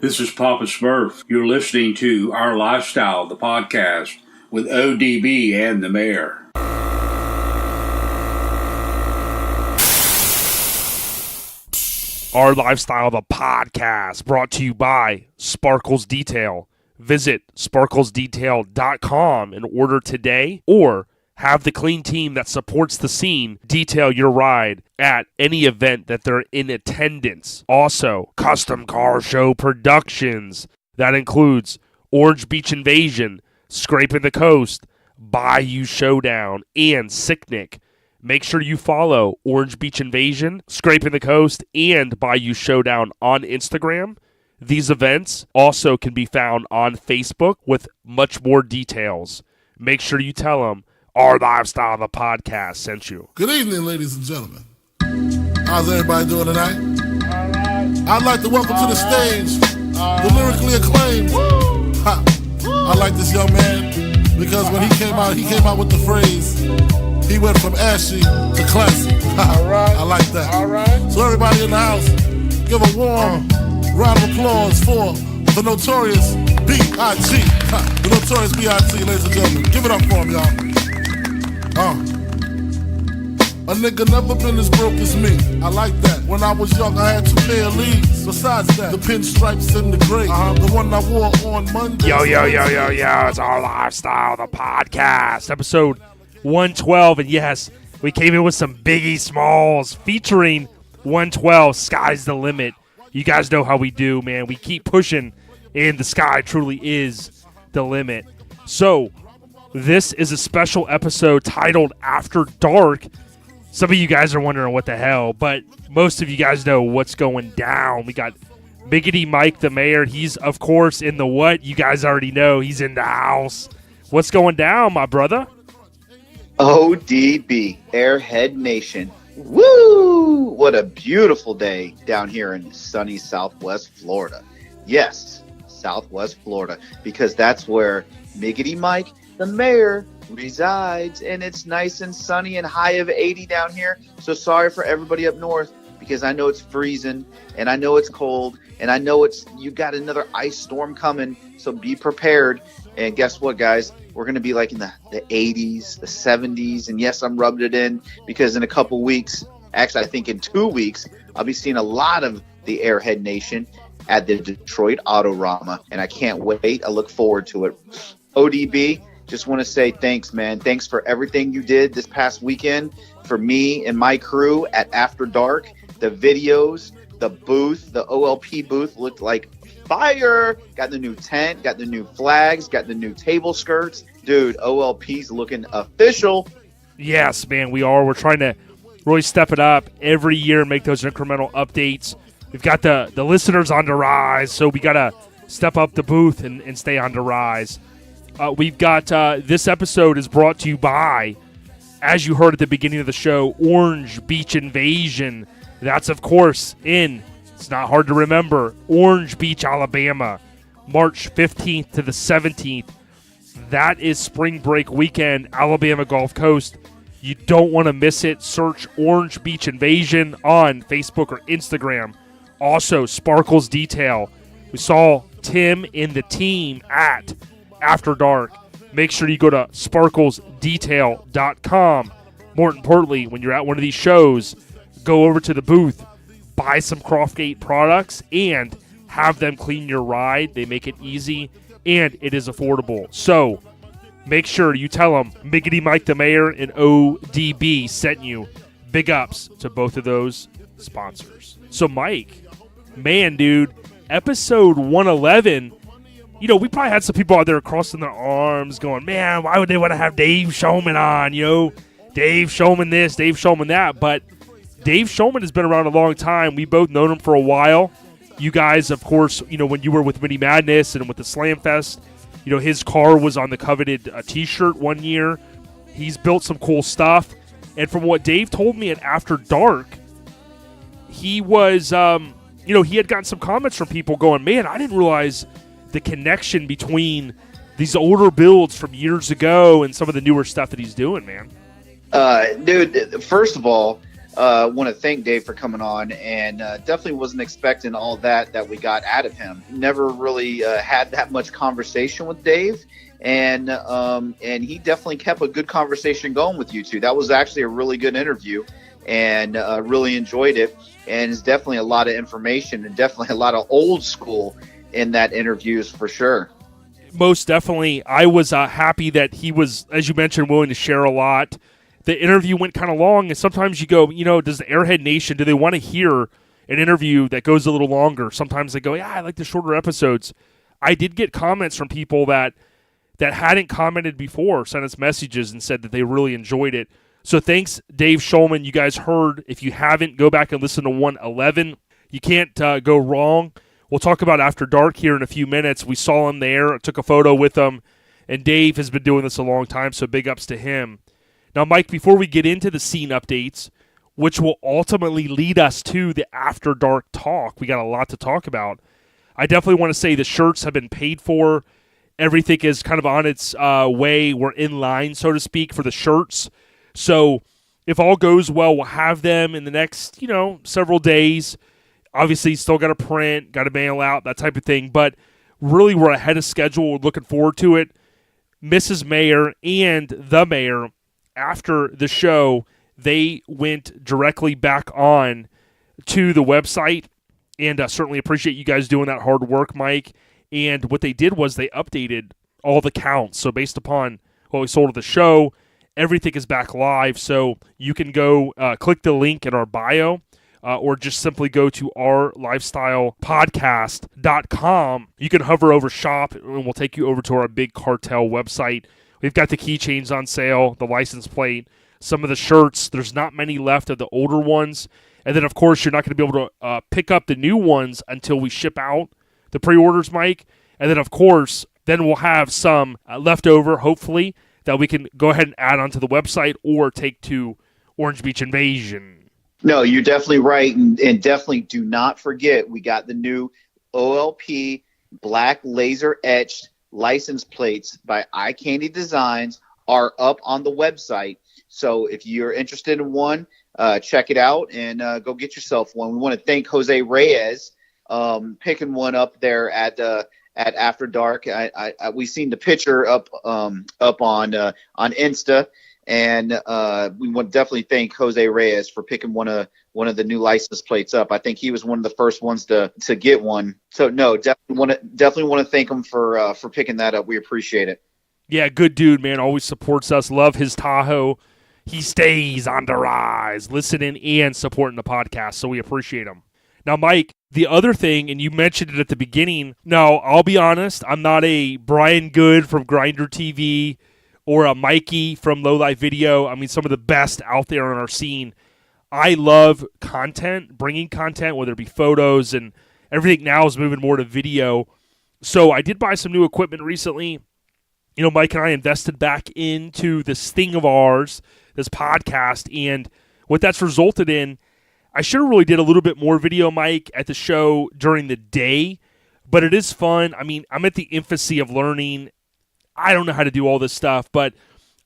This is Papa Smurf. You're listening to Our Lifestyle, the podcast, with ODB and the mayor. Our Lifestyle, the podcast, brought to you by Sparkles Detail. Visit sparklesdetail.com and order today, or have the clean team that supports the scene detail your ride at any event that they're in attendance. Also, Custom Car Show Productions. That includes Orange Beach Invasion, Scraping the Coast, Bayou Showdown, and Sicknick. Make sure you follow Orange Beach Invasion, Scraping the Coast, and Bayou Showdown on Instagram. These events also can be found on Facebook with much more details. Make sure you tell them Our Lifestyle, the podcast, sent you. Good evening, ladies and gentlemen. How's everybody doing tonight? All right. I'd like to welcome to the stage the lyrically acclaimed. I like this young man because when he came out with the phrase, he went from ashy to classy. All right. I like that. All right. So everybody in the house, give a warm round of applause for the Notorious B.I.G. The Notorious B.I.G., ladies and gentlemen. Give it up for him, y'all. A nigga never been as broke as me. I like that. When I was young, I had 2 pair of leads. Besides that, the pinstripes and the gray. The one I wore on Monday. Yo. It's Our Lifestyle, the podcast. Episode 112. And yes, we came in with some Biggie Smalls featuring 112, Sky's the Limit. You guys know how we do, man. We keep pushing, and the sky truly is the limit. So, this is a special episode titled After Dark. Some of you guys are wondering what the hell, but most of you guys know what's going down. We got Biggity Mike, the mayor. He's, of course, in the what? You guys already know. He's in the house. What's going down, my brother? ODB, Airhead Nation. Woo! What a beautiful day down here in sunny Southwest Florida. Yes, Southwest Florida, because that's where Biggity Mike, the mayor, resides, and it's nice and sunny and high of 80 down here. So sorry for everybody up north, because I know it's freezing and I know it's cold and I know you got another ice storm coming. So be prepared. And guess what, guys? We're going to be like in the 80s, the 70s. And yes, I'm rubbing it in because in a couple weeks, actually, I think in 2 weeks, I'll be seeing a lot of the Airhead Nation at the Detroit Autorama. And I can't wait. I look forward to it. ODB, just want to say thanks, man. Thanks for everything you did this past weekend for me and my crew at After Dark. The videos, the booth, the OLP booth looked like fire. Got the new tent, got the new flags, got the new table skirts. Dude, OLP's looking official. Yes, man, we are. We're trying to really step it up every year and make those incremental updates. We've got the listeners on the rise, so we got to step up the booth and stay on the rise. We've got this episode is brought to you by, as you heard at the beginning of the show, Orange Beach Invasion. That's, of course, it's not hard to remember, Orange Beach, Alabama, March 15th to the 17th. That is spring break weekend, Alabama Gulf Coast. You don't want to miss it. Search Orange Beach Invasion on Facebook or Instagram. Also, Sparkles Detail. We saw Tim and the team at After Dark. Make sure you go to sparklesdetail.com. More importantly, when you're at one of these shows, go over to the booth, buy some Croftgate products, and have them clean your ride. They make it easy, and it is affordable. So make sure you tell them Biggity Mike the mayor and ODB sent you. Big ups to both of those sponsors. So Mike, man, dude, episode 111. You know, we probably had some people out there crossing their arms going, man, why would they want to have Dave Showman on? You know, Dave Showman this, Dave Showman that. But Dave Showman has been around a long time. We both known him for a while. You guys, of course, you know, when you were with Mini Madness and with the Slam Fest, you know, his car was on the coveted T-shirt one year. He's built some cool stuff. And from what Dave told me at After Dark, he was, you know, he had gotten some comments from people going, man, I didn't realize the connection between these older builds from years ago and some of the newer stuff that he's doing, man. Dude, first of all, want to thank Dave for coming on, and definitely wasn't expecting all that we got out of him. Never really had that much conversation with Dave, and he definitely kept a good conversation going with you two. That was actually a really good interview, and really enjoyed it. And it's definitely a lot of information and definitely a lot of old school in that interviews for sure. Most definitely. I was happy that he was, as you mentioned, willing to share a lot. The interview went kind of long, and sometimes you go, does the Airhead Nation, do they want to hear an interview that goes a little longer? Sometimes they go, yeah, I like the shorter episodes. I did get comments from people that hadn't commented before, sent us messages and said that they really enjoyed it. So thanks, Dave Schulman. You guys heard. If you haven't, go back and listen to 111. You can't go wrong. We'll talk about After Dark here in a few minutes. We saw him there. I took a photo with him. And Dave has been doing this a long time, so big ups to him. Now, Mike, before we get into the scene updates, which will ultimately lead us to the After Dark talk, we got a lot to talk about. I definitely want to say the shirts have been paid for. Everything is kind of on its way. We're in line, so to speak, for the shirts. So if all goes well, we'll have them in the next, several days. Obviously, still got to print, got to mail out, that type of thing. But really, we're ahead of schedule. We're looking forward to it. Mrs. Mayor and the mayor, after the show, they went directly back on to the website. And certainly appreciate you guys doing that hard work, Mike. And what they did was they updated all the counts. So based upon what we sold at the show, everything is back live. So you can go click the link in our bio or just simply go to ourlifestylepodcast.com. You can hover over shop and we'll take you over to our big cartel website. We've got the keychains on sale, the license plate, some of the shirts. There's not many left of the older ones. And then, of course, you're not going to be able to pick up the new ones until we ship out the pre-orders, Mike. And then, of course, then we'll have some left over, hopefully, that we can go ahead and add onto the website or take to Orange Beach Invasion. No, you're definitely right. And definitely do not forget, we got the new OLP black laser etched license plates by iCandy Designs are up on the website. So if you're interested in one, check it out and go get yourself one. We want to thank Jose Reyes picking one up there at After Dark. We seen the picture up on Insta, and we want to definitely thank Jose Reyes for picking one of the new license plates up. I think he was one of the first ones to get one. So no, definitely want to thank him for picking that up. We appreciate it. Yeah, good dude, man. Always supports us. Love his Tahoe. He stays on the rise, listening and supporting the podcast, so we appreciate him. Now, Mike, the other thing, and you mentioned it at the beginning, now, I'll be honest, I'm not a Brian Good from Grindr TV or a Mikey from Low Life Video. I mean, some of the best out there on our scene. I love content, bringing content, whether it be photos, and everything now is moving more to video. So I did buy some new equipment recently. Mike and I invested back into this thing of ours, this podcast, and what that's resulted in, I should have really did a little bit more video, Mike, at the show during the day, but it is fun. I mean, I'm at the infancy of learning. I don't know how to do all this stuff, but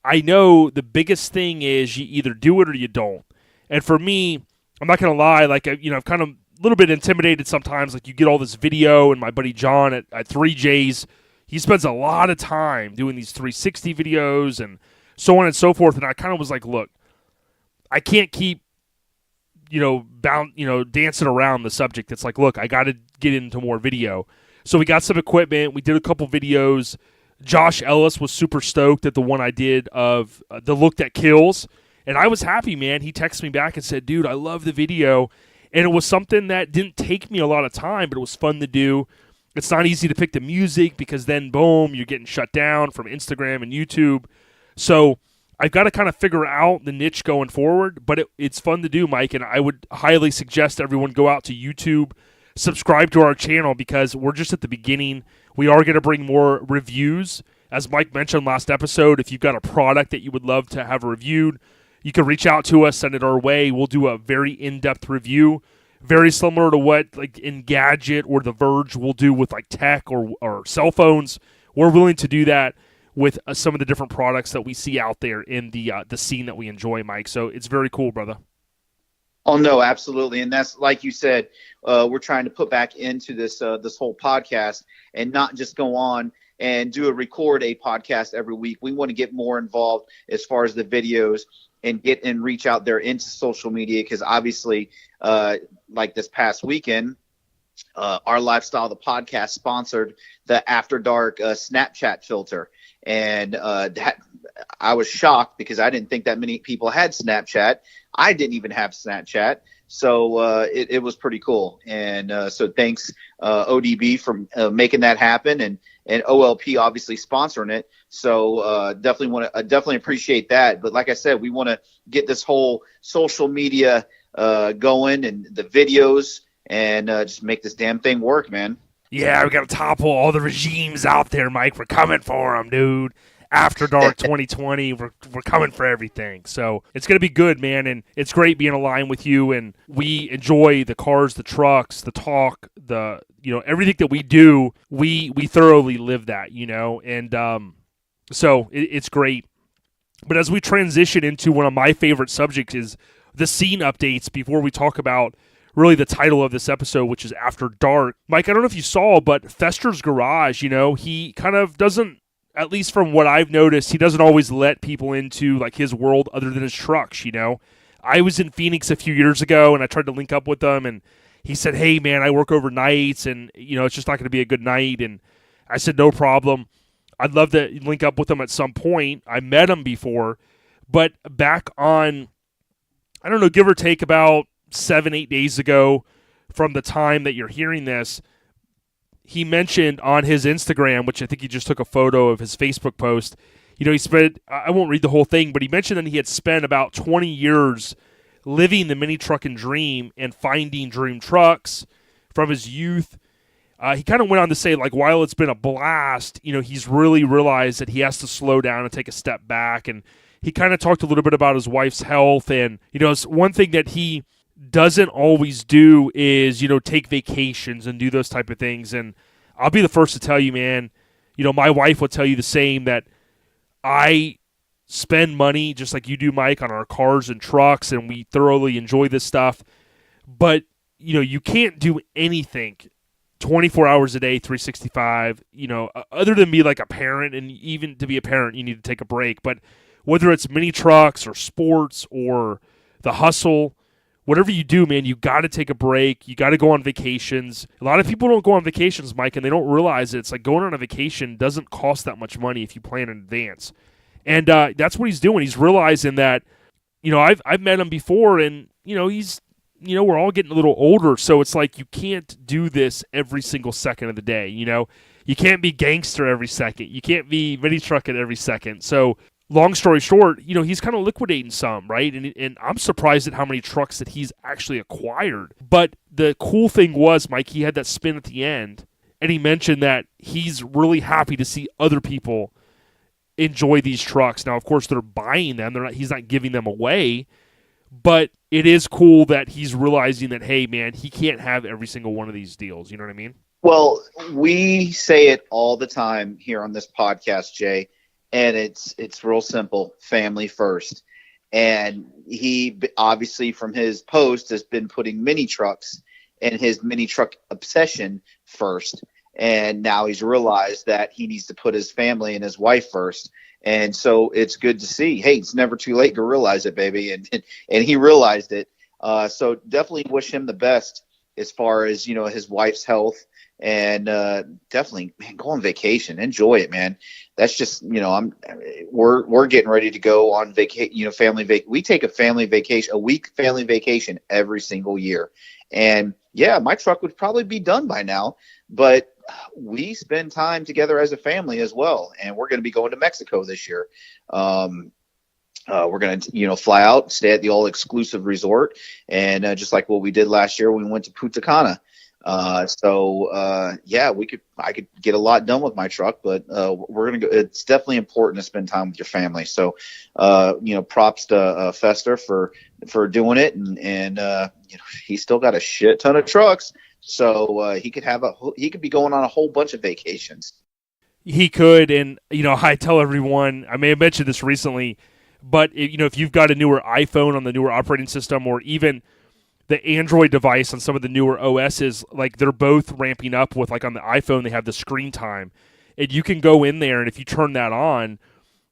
I know the biggest thing is you either do it or you don't. And for me, I'm not going to lie, like, I'm kind of a little bit intimidated sometimes. Like, you get all this video, and my buddy John at 3J's, he spends a lot of time doing these 360 videos and so on and so forth. And I kind of was like, look, I can't keep, dancing around the subject. It's like, look, I got to get into more video. So we got some equipment. We did a couple videos. Josh Ellis was super stoked at the one I did of the look that kills. And I was happy, man. He texted me back and said, dude, I love the video. And it was something that didn't take me a lot of time, but it was fun to do. It's not easy to pick the music because then, boom, you're getting shut down from Instagram and YouTube. So I've got to kind of figure out the niche going forward, but it's fun to do, Mike, and I would highly suggest everyone go out to YouTube, subscribe to our channel because we're just at the beginning. We are going to bring more reviews. As Mike mentioned last episode, if you've got a product that you would love to have reviewed, you can reach out to us, send it our way. We'll do a very in-depth review. Very similar to what like Engadget or The Verge will do with like tech or cell phones. We're willing to do that with some of the different products that we see out there in the scene that we enjoy, Mike. So it's very cool, brother. Oh no, absolutely, and that's like you said. We're trying to put back into this whole podcast, and not just go on and record a podcast every week. We want to get more involved as far as the videos and get and reach out there into social media, because obviously, like this past weekend, our Lifestyle the podcast sponsored the After Dark Snapchat filter, and that I was shocked because I didn't think that many people had Snapchat. I didn't even have Snapchat, so it was pretty cool. And so thanks ODB for making that happen, and OLP obviously sponsoring it. So definitely appreciate that. But like I said, we want to get this whole social media going, and the videos, and just make this damn thing work, man. Yeah, we got to topple all the regimes out there, Mike. We're coming for them, dude. After Dark 2020, we're coming for everything. So it's going to be good, man, and it's great being aligned with you, and we enjoy the cars, the trucks, the talk, everything that we do, we thoroughly live that, and so it's great. But as we transition into one of my favorite subjects is the scene updates before we talk about really the title of this episode, which is After Dark. Mike, I don't know if you saw, but Fester's Garage, he kind of doesn't, at least from what I've noticed, he doesn't always let people into like his world other than his trucks, I was in Phoenix a few years ago, and I tried to link up with him, and he said, hey, man, I work overnights, and, it's just not going to be a good night. And I said, no problem. I'd love to link up with him at some point. I met him before, but back on, I don't know, give or take about 7-8 days ago from the time that you're hearing this, he mentioned on his Instagram, which I think he just took a photo of his Facebook post, he spent, I won't read the whole thing, but he mentioned that he had spent about 20 years living the mini trucking dream and finding dream trucks from his youth. He kind of went on to say, like, while it's been a blast, he's really realized that he has to slow down and take a step back. And he kind of talked a little bit about his wife's health. And, it's one thing that he doesn't always do is, take vacations and do those type of things. And I'll be the first to tell you, man, my wife will tell you the same, that I spend money just like you do, Mike, on our cars and trucks, and we thoroughly enjoy this stuff. But, you can't do anything 24 hours a day, 365, other than be like a parent, and even to be a parent, you need to take a break. But whether it's mini trucks or sports or the hustle, whatever you do, man, you got to take a break. You got to go on vacations. A lot of people don't go on vacations, Mike, and they don't realize it. It's like going on a vacation doesn't cost that much money if you plan in advance. And that's what he's doing. He's realizing that, I've met him before, and, he's, we're all getting a little older, so it's like you can't do this every single second of the day, You can't be gangster every second. You can't be mini trucking every second. So long story short, he's kind of liquidating some, right? And I'm surprised at how many trucks that he's actually acquired. But the cool thing was, Mike, he had that spin at the end, and he mentioned that he's really happy to see other people enjoy these trucks. Now, of course, they're buying them. He's not giving them away, but it is cool that he's realizing that, hey, man, he can't have every single one of these deals. You know what I mean? Well, we say it all the time here on this podcast, Jay, and it's real simple: family first. And he obviously, from his post, has been putting mini trucks and his mini truck obsession first. And now he's realized that he needs to put his family and his wife first. And so it's good to see, hey, it's never too late to realize it, baby. And he realized it. So definitely wish him the best as far as, his wife's health. And definitely, man, go on vacation. Enjoy it, man. That's just, we're getting ready to go on vacation, family vacation. We take a week family vacation every single year. And yeah, my truck would probably be done by now, but we spend time together as a family as well. And we're going to be going to Mexico this year. We're going to, fly out, stay at the all exclusive resort. And just like what we did last year, we went to Punta Cana. Yeah, I could get a lot done with my truck, but we're going to go. It's definitely important to spend time with your family. So, props to Fester for doing it. And he's still got a shit ton of trucks. So he could be going on a whole bunch of vacations. He could. And, I tell everyone, I may have mentioned this recently, but if you've got a newer iPhone on the newer operating system, or even the Android device on some of the newer OSs, like they're both ramping up with, like on the iPhone, they have the screen time. And you can go in there, and if you turn that on,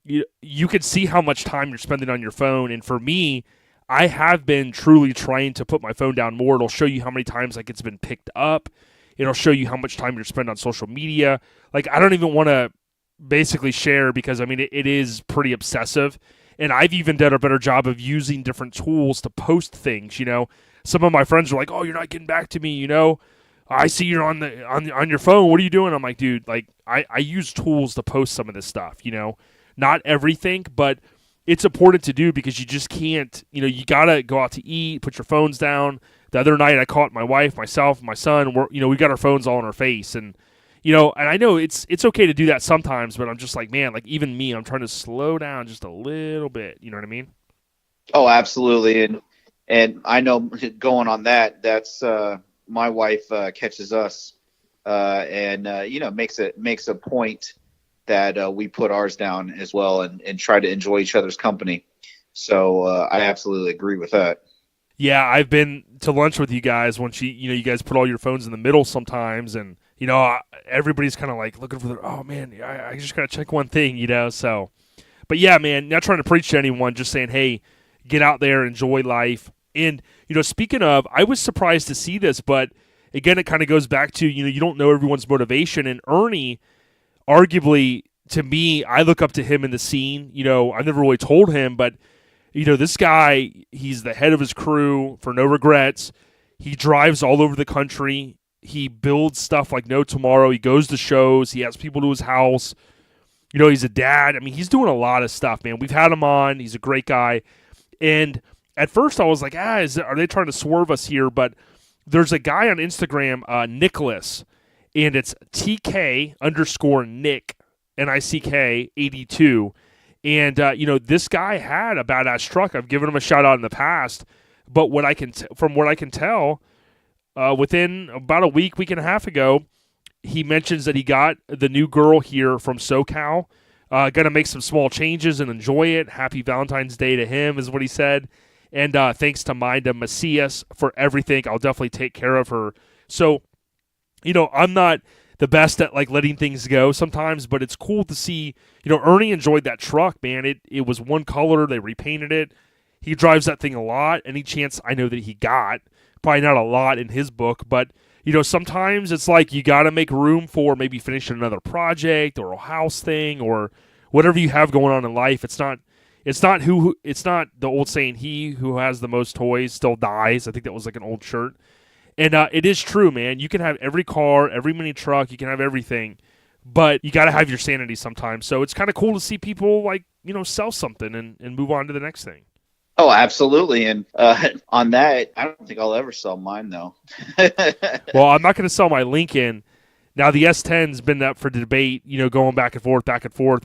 you can see how much time you're spending on your phone. And for me, I have been truly trying to put my phone down more. It'll show you how many times like it's been picked up. It'll show you how much time you're spending on social media. Like, I don't even want to basically share because, I mean, it is pretty obsessive. And I've even done a better job of using different tools to post things, you know. Some of my friends are like, "Oh, you're not getting back to me, you know. I see you're on your phone. What are you doing?" I'm like, dude, like I use tools to post some of this stuff, you know. Not everything, but it's important to do because you just can't, you know, you got to go out to eat, put your phones down. The other night I caught my wife, myself, my son, we got our phones all in our face. And, you know, and I know it's okay to do that sometimes, but I'm just like, man, like even me, I'm trying to slow down just a little bit. You know what I mean? Oh, absolutely. And I know going on that's my wife catches us and makes a point that we put ours down as well and try to enjoy each other's company. So I absolutely agree with that. Yeah, I've been to lunch with you guys when you guys put all your phones in the middle sometimes, and you know everybody's kind of like looking for oh man, I just gotta check one thing, you know. So, but yeah, man, not trying to preach to anyone, just saying, hey, get out there, enjoy life. And you know, speaking of, I was surprised to see this, but again, it kind of goes back to you don't know everyone's motivation, and Ernie, arguably to me, I look up to him in the scene. You know, I've never really told him, but. You know, this guy, he's the head of his crew for no regrets. He drives all over the country. He builds stuff like no tomorrow. He goes to shows. He has people to his house. You know, he's a dad. I mean, he's doing a lot of stuff, man. We've had him on. He's a great guy. And at first I was like, are they trying to swerve us here? But there's a guy on Instagram, Nicholas, and it's TK_Nick, NICK 82. And, this guy had a badass truck. I've given him a shout out in the past. But from what I can tell, within about a week and a half ago, he mentions that he got the new girl here from SoCal. Going to make some small changes and enjoy it. Happy Valentine's Day to him is what he said. And thanks to Minda Macias for everything. I'll definitely take care of her. So, you know, I'm not the best at like letting things go sometimes, but it's cool to see, Ernie enjoyed that truck, man. It was one color. They repainted it. He drives that thing a lot. Any chance I know that he got, probably not a lot in his book, but sometimes it's like you got to make room for maybe finishing another project or a house thing or whatever you have going on in life. It's not the old saying, he who has the most toys still dies. I think that was like an old shirt. And it is true, man. You can have every car, every mini truck, you can have everything, but you got to have your sanity sometimes. So it's kind of cool to see people like, sell something and move on to the next thing. Oh, absolutely. And on that, I don't think I'll ever sell mine, though. Well, I'm not going to sell my Lincoln. Now, the S10's been up for debate, going back and forth.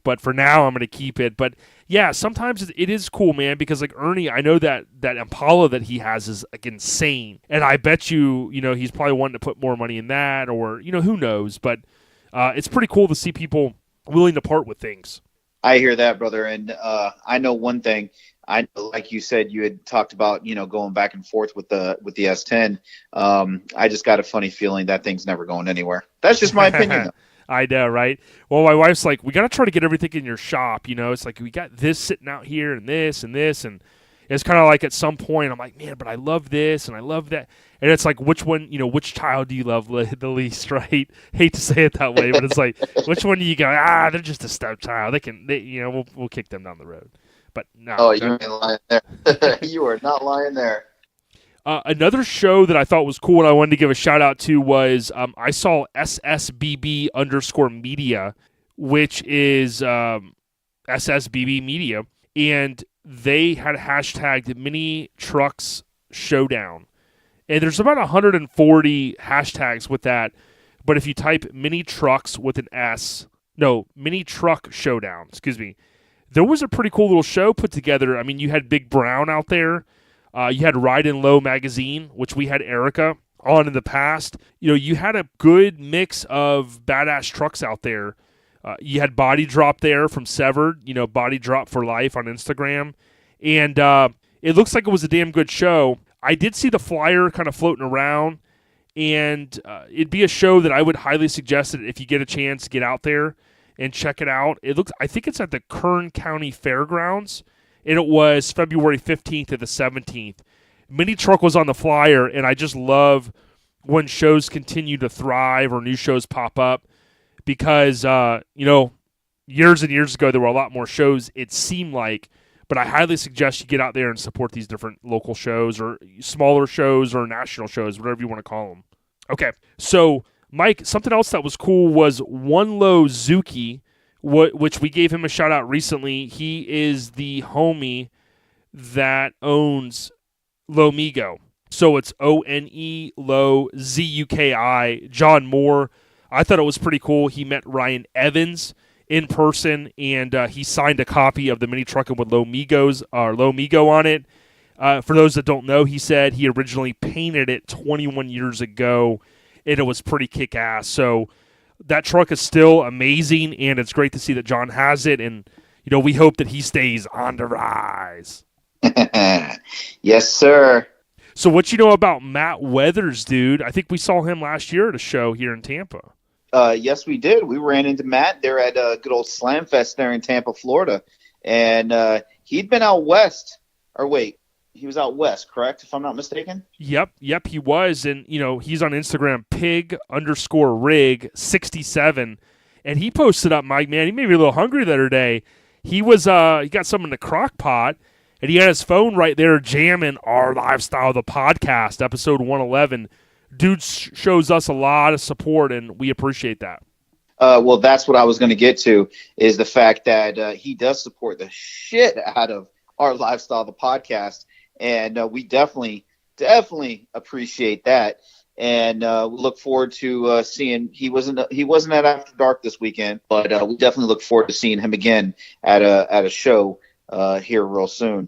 But for now, I'm going to keep it. But, yeah, sometimes it is cool, man, because, like, Ernie, I know that Impala that he has is, like, insane. And I bet you, he's probably wanting to put more money in that or, who knows. But it's pretty cool to see people willing to part with things. I hear that, brother. And I know one thing. Like you said, you had talked about, going back and forth with the S10. I just got a funny feeling that thing's never going anywhere. That's just my opinion, though. I know, right? Well, my wife's like, we got to try to get everything in your shop. It's like we got this sitting out here and this and this. And it's kind of like at some point, I'm like, man, but I love this and I love that. And it's like, which one, which child do you love the least, right? Hate to say it that way, but it's like, which one do you go, they're just a stepchild. We'll kick them down the road. But no. Oh, you ain't lying there. You are not lying there. Another show that I thought was cool and I wanted to give a shout out to was I saw SSBB_media, which is SSBB Media, and they had hashtagged Mini Trucks Showdown. And there's about 140 hashtags with that, but if you type Mini Trucks with an S, Mini Truck Showdown, there was a pretty cool little show put together. I mean, you had Big Brown out there. You had Ride and Low magazine, which we had Erica on in the past. You had a good mix of badass trucks out there. You had Body Drop there from Severed, Body Drop for Life on Instagram. And it looks like it was a damn good show. I did see the flyer kind of floating around, and it'd be a show that I would highly suggest that if you get a chance, get out there and check it out. I think it's at the Kern County Fairgrounds, and it was February 15th to the 17th. Mini Truck was on the flyer, and I just love when shows continue to thrive or new shows pop up because, years and years ago, there were a lot more shows, it seemed like, but I highly suggest you get out there and support these different local shows or smaller shows or national shows, whatever you want to call them. Okay, so Mike, something else that was cool was One Low Zuki, which we gave him a shout out recently. He is the homie that owns Lomigo. So it's ONE Low ZUKI. John Moore. I thought it was pretty cool. He met Ryan Evans in person, and he signed a copy of the Mini Truckin' with Lomigo on it. For those that don't know, he said he originally painted it 21 years ago, and it was pretty kick-ass. So that truck is still amazing, and it's great to see that John has it, and we hope that he stays on the rise. Yes, sir. So what you know about Matt Weathers, dude? I think we saw him last year at a show here in Tampa. Yes, we did. We ran into Matt there at good old Slam Fest there in Tampa, Florida. And he'd been out west. Or wait, he was out west, correct, if I'm not mistaken? Yep, he was. And, he's on Instagram, pig_rig67. And he posted up, Mike, man, he made me a little hungry the other day. He got something in the crock pot. And he had his phone right there jamming Our Lifestyle, the podcast, episode 111. Dude shows us a lot of support, and we appreciate that. Well, that's what I was going to get to, is the fact that he does support the shit out of Our Lifestyle, the podcast. And we definitely appreciate that. And we look forward to seeing. He wasn't at After Dark this weekend, but we definitely look forward to seeing him again at a show here real soon,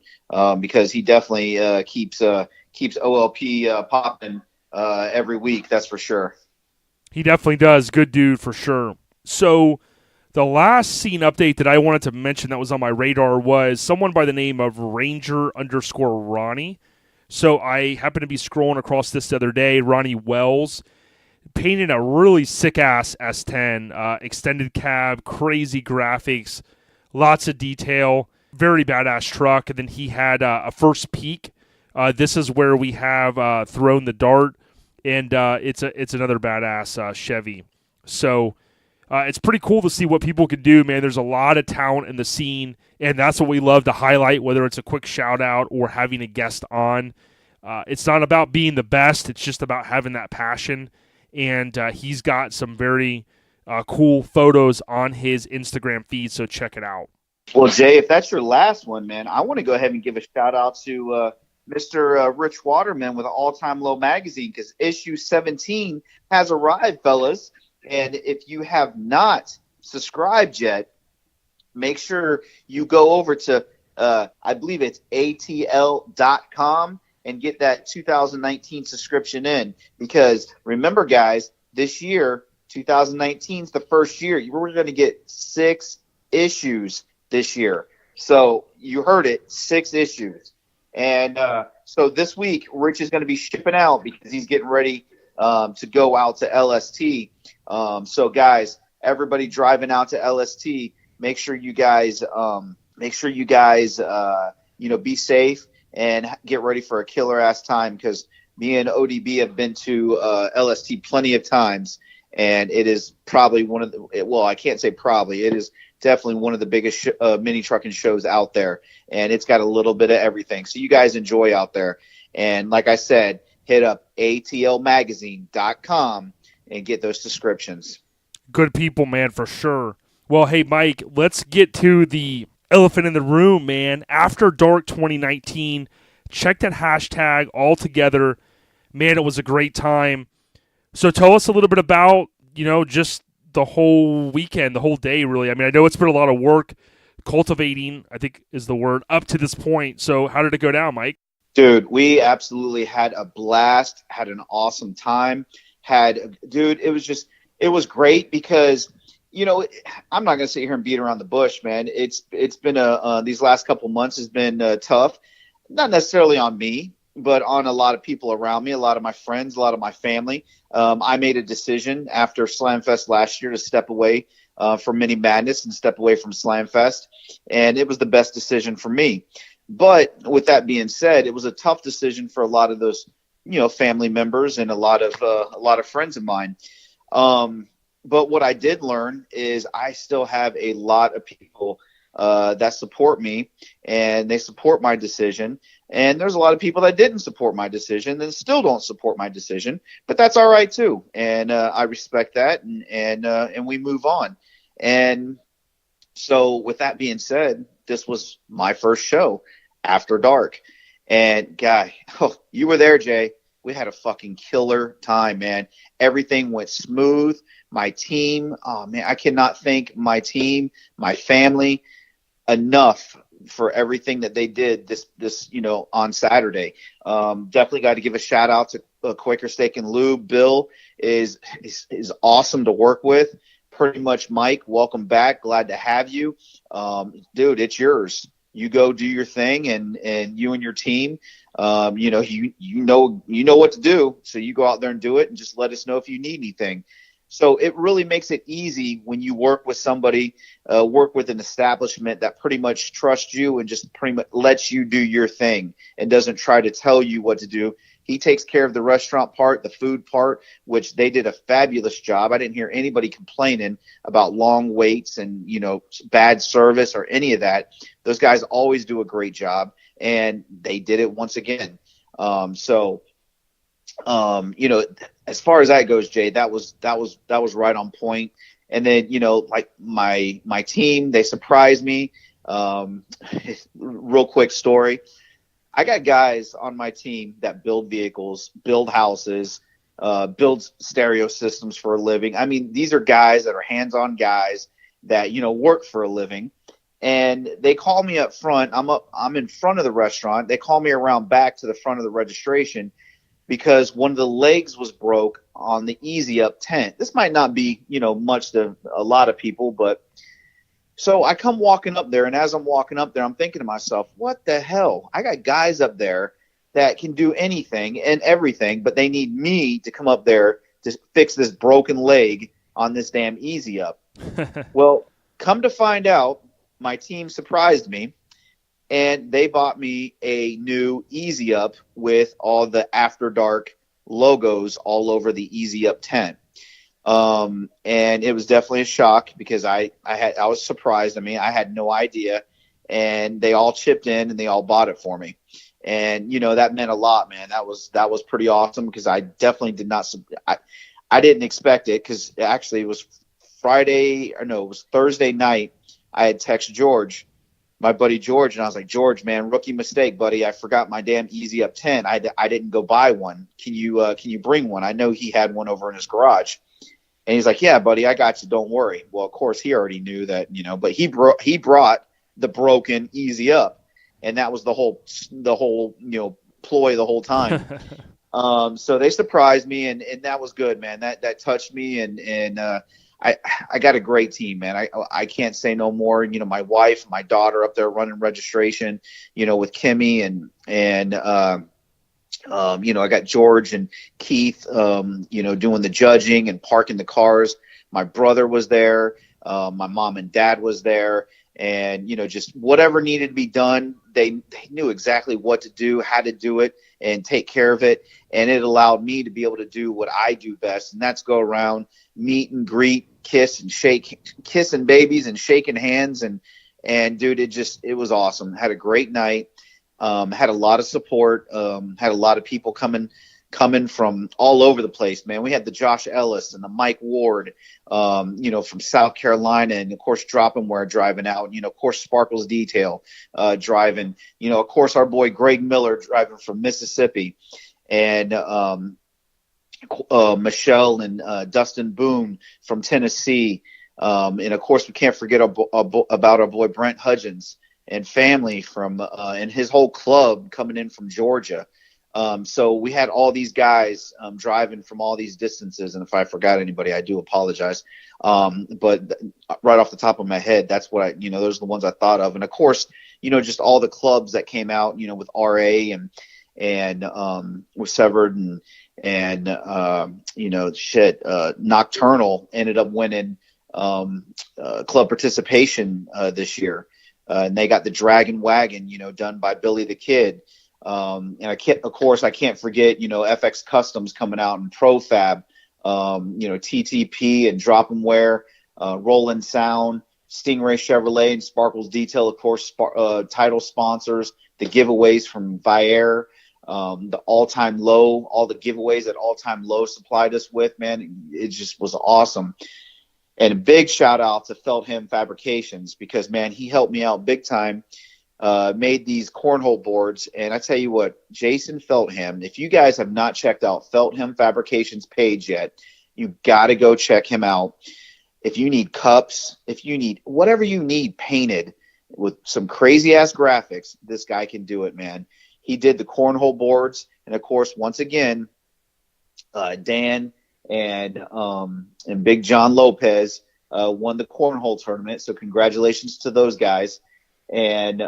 because he definitely keeps OLP popping every week. That's for sure. He definitely does. Good dude for sure. So the last scene update that I wanted to mention that was on my radar was someone by the name of Ranger_Ronnie. So I happened to be scrolling across this the other day. Ronnie Wells painted a really sick-ass S10, extended cab, crazy graphics, lots of detail, very badass truck. And then he had a first peek. This is where we have Thrown the Dart, and it's another badass Chevy. So it's pretty cool to see what people can do, man. There's a lot of talent in the scene, and that's what we love to highlight, whether it's a quick shout-out or having a guest on. It's not about being the best. It's just about having that passion, and he's got some very cool photos on his Instagram feed, so check it out. Well, Jay, if that's your last one, man, I want to go ahead and give a shout-out to Mr. Rich Waterman with All Time Low magazine, because issue 17 has arrived, fellas. And if you have not subscribed yet, make sure you go over to, I believe it's atl.com, and get that 2019 subscription in. Because remember, guys, this year, 2019 is the first year. We're going to get 6 issues this year. So you heard it, 6 issues. And so this week, Rich is going to be shipping out because he's getting ready to go out to LST. So guys, everybody driving out to LST, make sure you guys, be safe and get ready for a killer ass time, because me and ODB have been to LST plenty of times, and it is probably I can't say probably, it is definitely one of the biggest mini trucking shows out there, and it's got a little bit of everything. So you guys enjoy out there. And like I said, hit up atlmagazine.com and get those subscriptions. Good people, man, for sure. Well, hey, Mike, let's get to the elephant in the room, man. After Dark 2019, check that hashtag all together. Man, it was a great time. So tell us a little bit about, just the whole weekend, the whole day, really. I mean, I know it's been a lot of work cultivating, I think is the word, up to this point. So how did it go down, Mike? Dude, we absolutely had a blast, had an awesome time. It was great because, I'm not going to sit here and beat around the bush, man. It's been these last couple months has been tough, not necessarily on me, but on a lot of people around me, a lot of my friends, a lot of my family. I made a decision after Slamfest last year to step away from Mini Madness and step away from Slamfest, and it was the best decision for me. But with that being said, it was a tough decision for a lot of those, family members and a lot of friends of mine. But what I did learn is I still have a lot of people that support me, and they support my decision. And there's a lot of people that didn't support my decision and still don't support my decision, but that's all right too. And I respect that, and we move on. And so with that being said, this was my first show after dark. And Guy, you were there, Jay. We had a fucking killer time, man. Everything went smooth. My team, oh man, I cannot thank my team, my family enough for everything that they did this on Saturday. Definitely got to give a shout out to Quaker Steak and Lube. Bill is awesome to work with. Pretty much, Mike, welcome back. Glad to have you. Dude, it's yours. You go do your thing, and you and your team, you know what to do. So you go out there and do it, and just let us know if you need anything. So it really makes it easy when you work with somebody, work with an establishment that pretty much trusts you and just pretty much lets you do your thing and doesn't try to tell you what to do. He takes care of the restaurant part, the food part, which they did a fabulous job. I didn't hear anybody complaining about long waits and, bad service or any of that. Those guys always do a great job, and they did it once again. As far as that goes, Jay, that was right on point. And then, like my team, they surprised me. Real quick story. I got guys on my team that build vehicles, build houses, build stereo systems for a living. I mean, these are guys that are hands-on guys that, work for a living. And they call me up front. I'm in front of the restaurant. They call me around back to the front of the registration because one of the legs was broke on the Easy Up tent. This might not be, much to a lot of people, but so I come walking up there, and as I'm walking up there, I'm thinking to myself, what the hell? I got guys up there that can do anything and everything, but they need me to come up there to fix this broken leg on this damn Easy Up. Well, come to find out, my team surprised me, and they bought me a new Easy Up with all the After Dark logos all over the Easy Up tent. And it was definitely a shock because I was surprised. I mean, I had no idea, and they all chipped in and they all bought it for me. And, that meant a lot, man. That was pretty awesome because I definitely did not, I didn't expect it because actually it was it was Thursday night. I had texted George, my buddy George, and I was like, George, man, rookie mistake, buddy. I forgot my damn Easy Up tent. I didn't go buy one. Can you bring one? I know he had one over in his garage. And he's like, yeah, buddy, I got you. Don't worry. Well, of course, he already knew that, but he brought the broken Easy Up, and that was the whole ploy the whole time. So they surprised me, and that was good, man. That touched me, and I got a great team, man. I can't say no more. My wife, my daughter up there running registration, with Kimmy and I got George and Keith, doing the judging and parking the cars. My brother was there. My mom and dad was there. And, just whatever needed to be done, they knew exactly what to do, how to do it, and take care of it. And it allowed me to be able to do what I do best, and that's go around, meet and greet, kiss and shake, kissing babies and shaking hands. And dude, it was awesome. Had a great night. Had a lot of support, had a lot of people coming from all over the place, man. We had the Josh Ellis and the Mike Ward, from South Carolina, and of course Drop'n'Ware driving out, of course Sparkles Detail, driving, of course our boy Greg Miller driving from Mississippi, and, Michelle and, Dustin Boone from Tennessee. And of course we can't forget about our boy Brent Hudgens and family from and his whole club coming in from Georgia. So we had all these guys driving from all these distances, and if I forgot anybody, I do apologize. But right off the top of my head, that's what those are the ones I thought of. And of course, just all the clubs that came out, with RA and was severed, and Nocturnal ended up winning club participation this year, and they got the Dragon Wagon, done by Billy the Kid. And I can't forget, FX Customs coming out and Profab, TTP and Drop and Wear, Roland Sound, Stingray Chevrolet, and Sparkles Detail, of course, title sponsors, the giveaways from ViAir, the all-time low, all the giveaways that all-time low supplied us with, man. It just was awesome. And a big shout out to Feltham Fabrications, because, man, he helped me out big time. Made these cornhole boards, and I tell you what, Jason Feltham, if you guys have not checked out Feltham Fabrications page yet, you got to go check him out. If you need cups, if you need whatever you need painted with some crazy ass graphics, this guy can do it, man. He did the cornhole boards, and of course, once again, Dan and Big John Lopez won the cornhole tournament. So congratulations to those guys. And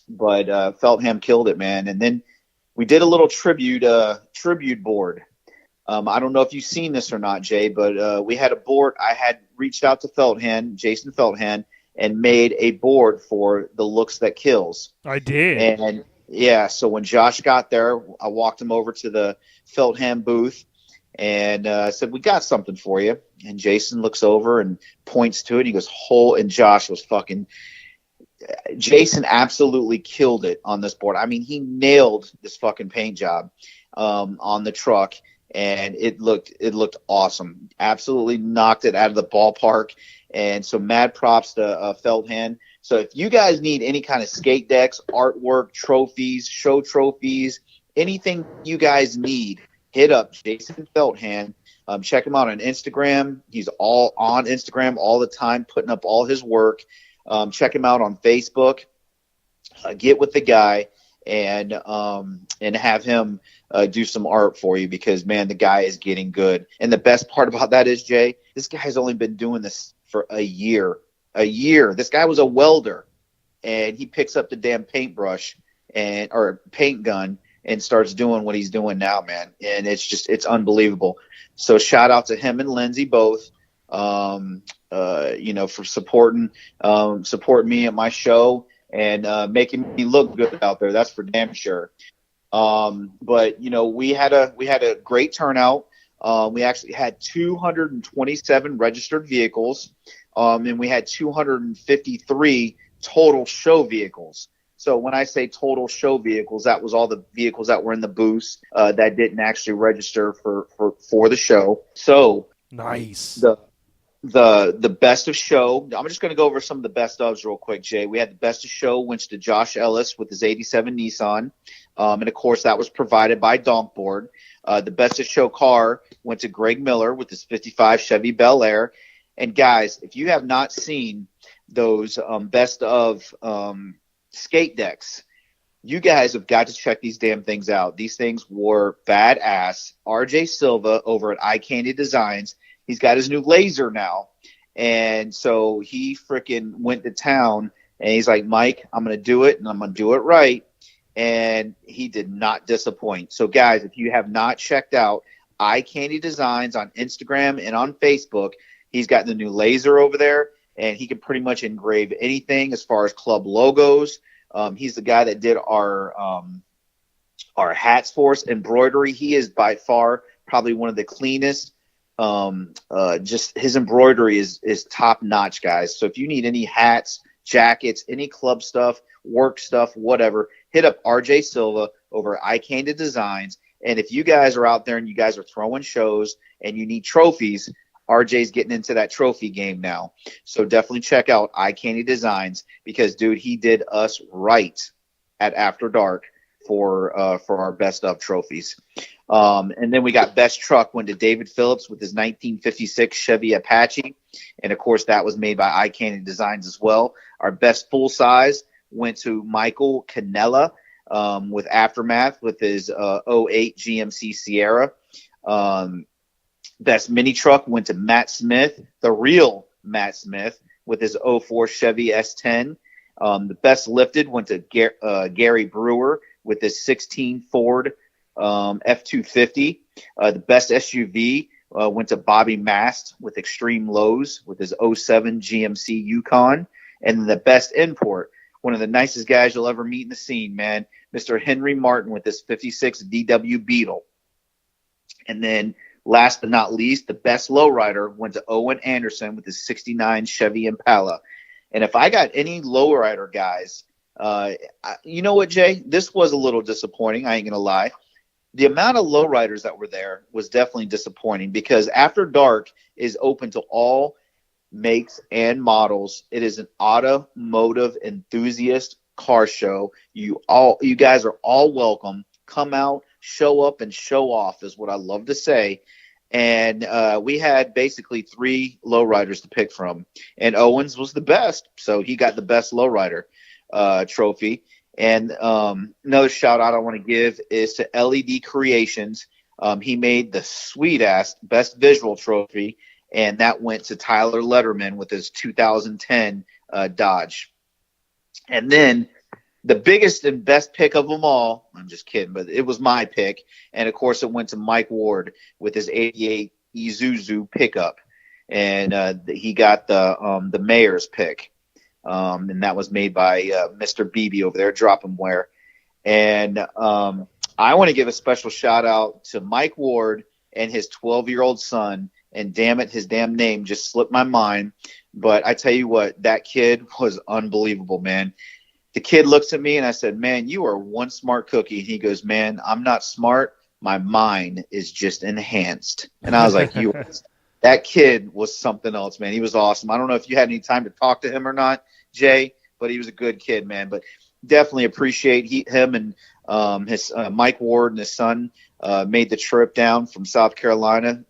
but Feltham killed it, man. And then we did a little tribute board. I don't know if you've seen this or not, Jay, but we had a board. I had reached out to Jason Feltham, and made a board for the Looks That Kills. I did. And yeah, so when Josh got there, I walked him over to the Feltham booth and said, "We got something for you." And Jason looks over and points to it. He goes, and Josh was fucking. Jason absolutely killed it on this board. I mean, he nailed this fucking paint job on the truck, and it looked awesome. Absolutely knocked it out of the ballpark. And so mad props to Feltham. So if you guys need any kind of skate decks, artwork, trophies, show trophies, anything you guys need, hit up Jason Feltham. Check him out on Instagram. He's all on Instagram all the time, putting up all his work. Check him out on Facebook. Get with the guy and have him do some art for you, because, man, the guy is getting good. And the best part about that is, Jay, this guy's only been doing this for a year. This guy was a welder, and he picks up the damn paintbrush or paint gun and starts doing what he's doing now, man. And it's unbelievable. So shout out to him and Lindsay both. For supporting me at my show and making me look good out there. That's for damn sure. But we had a great turnout. We actually had 227 registered vehicles, and we had 253 total show vehicles. So when I say total show vehicles, that was all the vehicles that were in the booth that didn't actually register for the show. So nice. The best of show. I'm just going to go over some of the best ofs real quick, Jay. We had the best of show went to Josh Ellis with his 87 Nissan. And of course that was provided by Donkboard. The best of show car went to Greg Miller with his 55 Chevy Bel Air. And guys, if you have not seen those best of skate decks, you guys have got to check these damn things out. These things were badass. RJ Silva over at iCandy Designs. He's got his new laser now. And so he freaking went to town, and he's like, "Mike, I'm going to do it, and I'm going to do it right." And he did not disappoint. So guys, if you have not checked out iCandy Designs on Instagram and on Facebook, he's got the new laser over there, and he can pretty much engrave anything as far as club logos. He's the guy that did our hats for us, embroidery. He is by far probably one of the cleanest. Just his embroidery is top notch, guys. So if you need any hats, jackets, any club stuff, work stuff, whatever, hit up RJ Silva over at iCandy Designs. And if you guys are out there and you guys are throwing shows and you need trophies, RJ's getting into that trophy game now. So definitely check out iCandy Designs, because, dude, he did us right at After Dark for our best of trophies. And then we got best truck went to David Phillips with his 1956 Chevy Apache. And of course that was made by iCandy Designs as well. Our best full size went to Michael Canella with Aftermath with his 08 GMC Sierra. Best mini truck went to Matt Smith, the real Matt Smith, with his 04 Chevy S10. The best lifted went to Gary Brewer with his 16 Ford F-250. The best SUV went to Bobby Mast with Extreme Lows with his '07 GMC Yukon. And the best import, one of the nicest guys you'll ever meet in the scene, man, Mr. Henry Martin with his '56 VW Beetle. And then last but not least, the best lowrider went to Owen Anderson with his '69 Chevy Impala. And if I got any lowrider guys, you know what, Jay? This was a little disappointing. I ain't going to lie. The amount of lowriders that were there was definitely disappointing because After Dark is open to all makes and models. It is an automotive enthusiast car show. You guys are all welcome. Come out, show up, and show off is what I love to say. And we had basically 3 lowriders to pick from, and Owens was the best, so he got the best lowrider trophy. And another shout out I want to give is to LED Creations. He made the sweet ass best visual trophy, and that went to Tyler Letterman with his 2010 Dodge. And then the biggest and best pick of them all, I'm just kidding, but it was my pick. And, of course, it went to Mike Ward with his '88 Isuzu pickup. And he got the mayor's pick. And that was made by Mr. BB over there, Drop 'em Wear. And I want to give a special shout out to Mike Ward and his 12-year-old son. And damn it, his damn name just slipped my mind. But I tell you what, that kid was unbelievable, man. The kid looks at me and I said, man, you are one smart cookie. And he goes, man, I'm not smart. My mind is just enhanced. And I was like, that kid was something else, man. He was awesome. I don't know if you had any time to talk to him or not, Jay, but he was a good kid, man. But definitely appreciate him and his Mike Ward and his son made the trip down from South Carolina.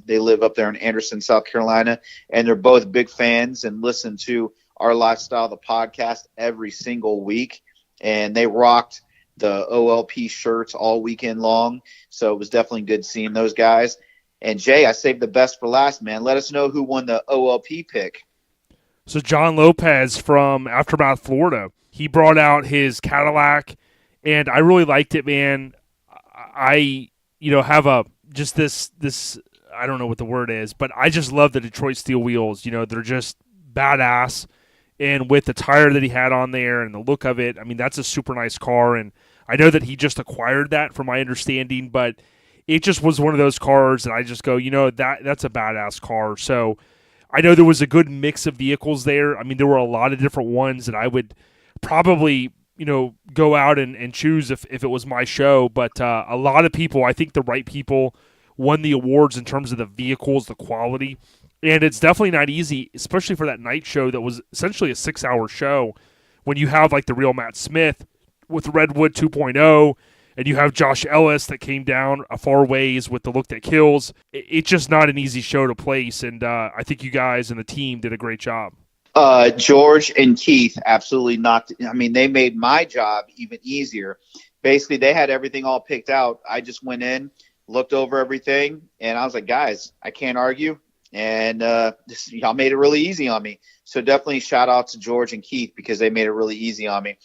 They live up there in Anderson, South Carolina, and they're both big fans and listen to our Lifestyle, the podcast, every single week. And they rocked the OLP shirts all weekend long. So it was definitely good seeing those guys. And Jay, I saved the best for last, man. Let us know who won the OLP pick. So John Lopez from Aftermath, Florida, he brought out his Cadillac, and I really liked it, man. I have this I don't know what the word is, but I just love the Detroit steel wheels. They're just badass. And with the tire that he had on there and the look of it, I mean, that's a super nice car. And I know that he just acquired that from my understanding, but it just was one of those cars that I just go, that's a badass car. So I know there was a good mix of vehicles there. I mean, there were a lot of different ones that I would probably, go out and choose if it was my show. But a lot of people, I think the right people won the awards in terms of the vehicles, the quality. And it's definitely not easy, especially for that night show that was essentially a 6-hour show when you have like the real Matt Smith with Redwood 2.0 and you have Josh Ellis that came down a far ways with the Look That Kills. It's just not an easy show to place, and I think you guys and the team did a great job. George and Keith absolutely they made my job even easier. Basically, they had everything all picked out. I just went in, looked over everything, and I was like, guys, I can't argue. And y'all made it really easy on me. So definitely shout out to George and Keith because they made it really easy on me.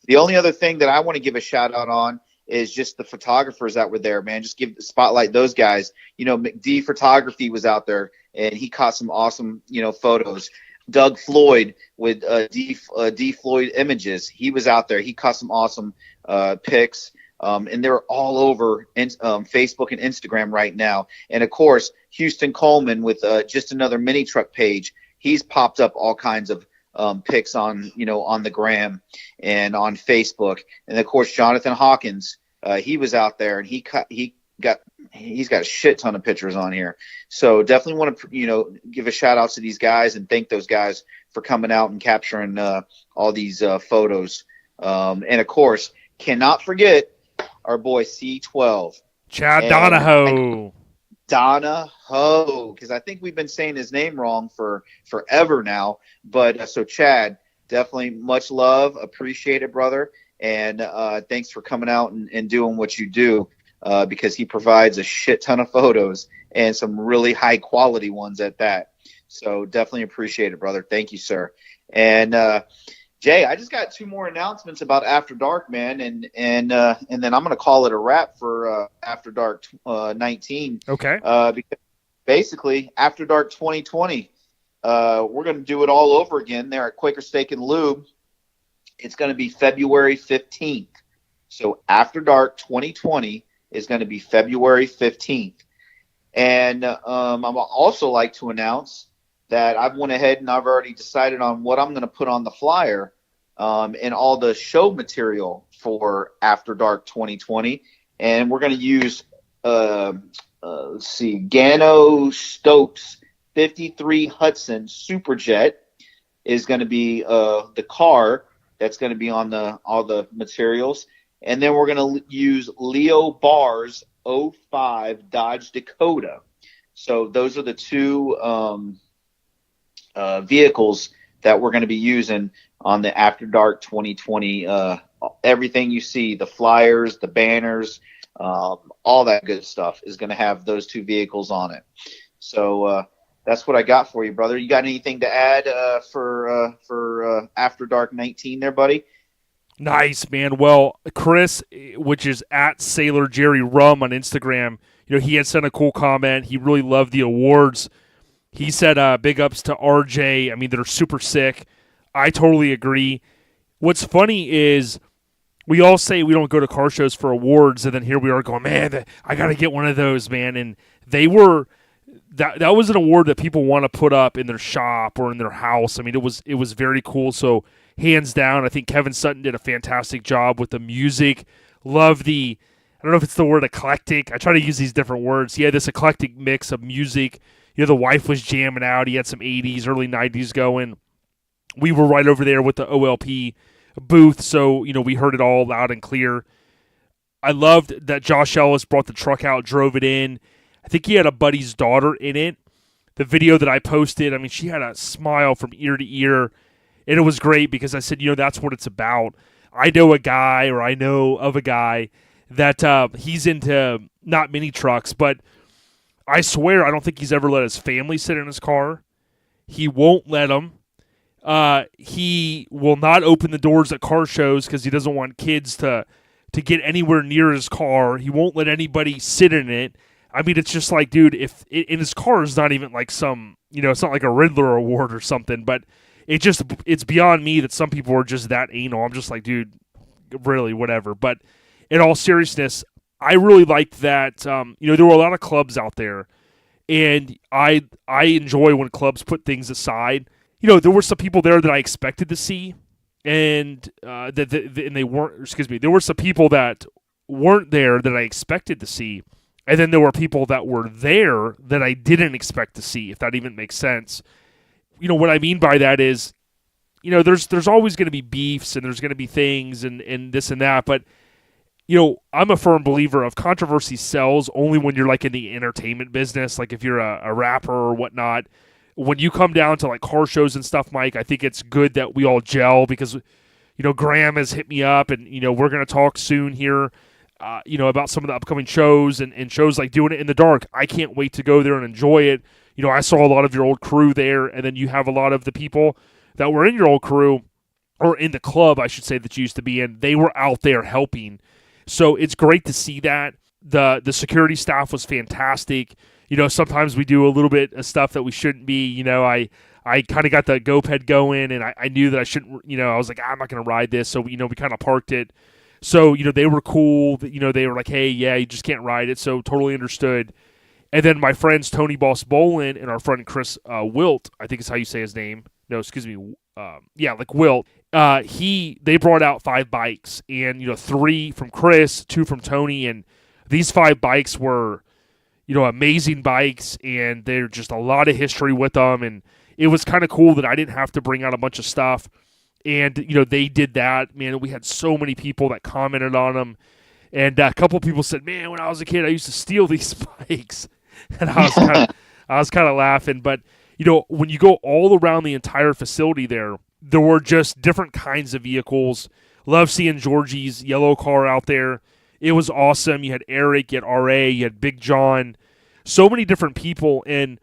The only other thing that I want to give a shout out on is just the photographers that were there, man. Just spotlight those guys. McD Photography was out there and he caught some awesome, photos. Doug Floyd with D Floyd Images. He was out there. He caught some awesome pics. And they're all over Facebook and Instagram right now. And, of course, Houston Coleman with Just Another Mini Truck page. He's popped up all kinds of pics on the gram and on Facebook. And, of course, Jonathan Hawkins, he was out there, and he's got a shit ton of pictures on here. So definitely want to, give a shout-out to these guys and thank those guys for coming out and capturing all these photos. And, of course, cannot forget our boy C12. Chad Donahoe. Donahoe, because I think we've been saying his name wrong for forever now. But so Chad, definitely much love. Appreciate it, brother. And thanks for coming out and doing what you do because he provides a shit ton of photos and some really high quality ones at that. So definitely appreciate it, brother. Thank you, sir. And Jay, I just got two more announcements about After Dark, man, and then I'm going to call it a wrap for After Dark 19. Okay. Because basically, After Dark 2020, we're going to do it all over again there at Quaker Steak and Lube. It's going to be February 15th. So After Dark 2020 is going to be February 15th. And I'm also like to announce that I've went ahead and I've already decided on what I'm going to put on the flyer and all the show material for After Dark 2020. And we're going to use, let's see, Gano Stokes 53 Hudson Superjet is going to be the car that's going to be on all the materials. And then we're going to use Leo Barr's 05 Dodge Dakota. So those are the two vehicles that we're going to be using on the After Dark 2020. Everything you see, the flyers, the banners, all that good stuff is going to have those two vehicles on it. So that's what I got for you, brother. You got anything to add for After Dark 19 there, buddy? Nice, man. Well, Chris, which is at Sailor Jerry Rum on Instagram, he had sent a cool comment. He really loved the awards. He said big ups to RJ. I mean, they're super sick. I totally agree. What's funny is we all say we don't go to car shows for awards, and then here we are going, man, I got to get one of those, man. And they were that was an award that people want to put up in their shop or in their house. I mean, it was very cool. So hands down, I think Kevin Sutton did a fantastic job with the music. Love I don't know if it's the word eclectic. I try to use these different words. He had this eclectic mix of music. The wife was jamming out. He had some 80s, early 90s going. We were right over there with the OLP booth, so, we heard it all loud and clear. I loved that Josh Ellis brought the truck out, drove it in. I think he had a buddy's daughter in it. The video that I posted, I mean, she had a smile from ear to ear, and it was great because I said, that's what it's about. I know a guy, or I know of a guy, that he's into not mini trucks, but I swear I don't think he's ever let his family sit in his car. He won't let them. He will not open the doors at car shows because he doesn't want kids to get anywhere near his car. He won't let anybody sit in it. I mean, it's just like, dude, if in his car is not even like some, it's not like a Riddler award or something, but it's beyond me that some people are just that anal. I'm just like, dude, really, whatever. But in all seriousness, I really liked that, there were a lot of clubs out there, and I enjoy when clubs put things aside. There were some people there that I expected to see, and they weren't. Excuse me. There were some people that weren't there that I expected to see, and then there were people that were there that I didn't expect to see. If that even makes sense. What I mean by that is, there's always going to be beefs, and there's going to be things, and this and that, but. I'm a firm believer of controversy sells only when you're like in the entertainment business, like if you're a rapper or whatnot. When you come down to like car shows and stuff, Mike, I think it's good that we all gel because, Graham has hit me up and, we're going to talk soon here, about some of the upcoming shows and shows like Doing It in the Dark. I can't wait to go there and enjoy it. I saw a lot of your old crew there, and then you have a lot of the people that were in your old crew, or in the club, I should say, that you used to be in. They were out there helping. So it's great to see that. The security staff was fantastic. Sometimes we do a little bit of stuff that we shouldn't be. I kind of got the GoPed going, and I knew that I shouldn't, I was like, I'm not going to ride this. So, we kind of parked it. So, they were cool. They were like, hey, yeah, you just can't ride it. So totally understood. And then my friends Tony Boss Bolin and our friend Chris Wilt, I think is how you say his name. No, excuse me. Like Wilt. They brought out 5 bikes, and 3 from Chris, 2 from Tony, and these 5 bikes were, amazing bikes, and they're just a lot of history with them, and it was kind of cool that I didn't have to bring out a bunch of stuff, and they did that. Man, we had so many people that commented on them, and a couple people said, "Man, when I was a kid, I used to steal these bikes," and I was kind of laughing, but when you go all around the entire facility there were just different kinds of vehicles. Love seeing Georgie's yellow car out there. It was awesome. You had Eric, you had RA, you had Big John. So many different people. And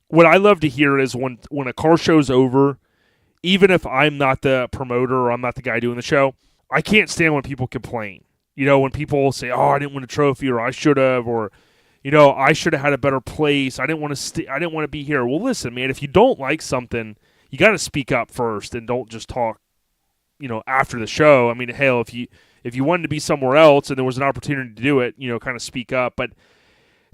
what I love to hear is when a car show's over, even if I'm not the promoter or I'm not the guy doing the show, I can't stand when people complain. When people say, "Oh, I didn't win a trophy," or "I should have," or "I should have had a better place. I didn't want to I didn't want to be here." Well, listen, man, if you don't like something, you got to speak up first and don't just talk, after the show. I mean, hell, if you wanted to be somewhere else and there was an opportunity to do it, kind of speak up. But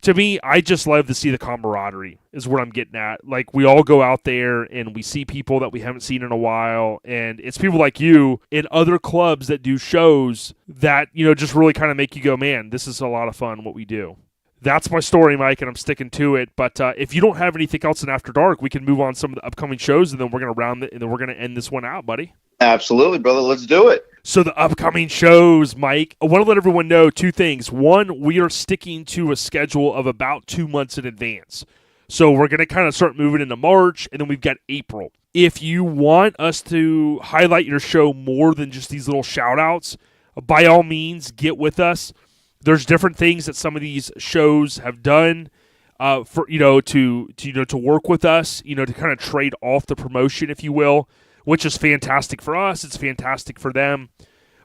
to me, I just love to see the camaraderie is what I'm getting at. Like, we all go out there and we see people that we haven't seen in a while, and it's people like you in other clubs that do shows that, just really kind of make you go, man, this is a lot of fun what we do. That's my story, Mike, and I'm sticking to it. But if you don't have anything else in After Dark, we can move on to some of the upcoming shows, and then we're going to end this one out, buddy. Absolutely, brother. Let's do it. So the upcoming shows, Mike, I want to let everyone know two things. One, we are sticking to a schedule of about 2 months in advance. So we're going to kind of start moving into March, and then we've got April. If you want us to highlight your show more than just these little shout-outs, by all means, get with us. There's different things that some of these shows have done for to work with us, to kind of trade off the promotion, if you will, which is fantastic for us. It's fantastic for them.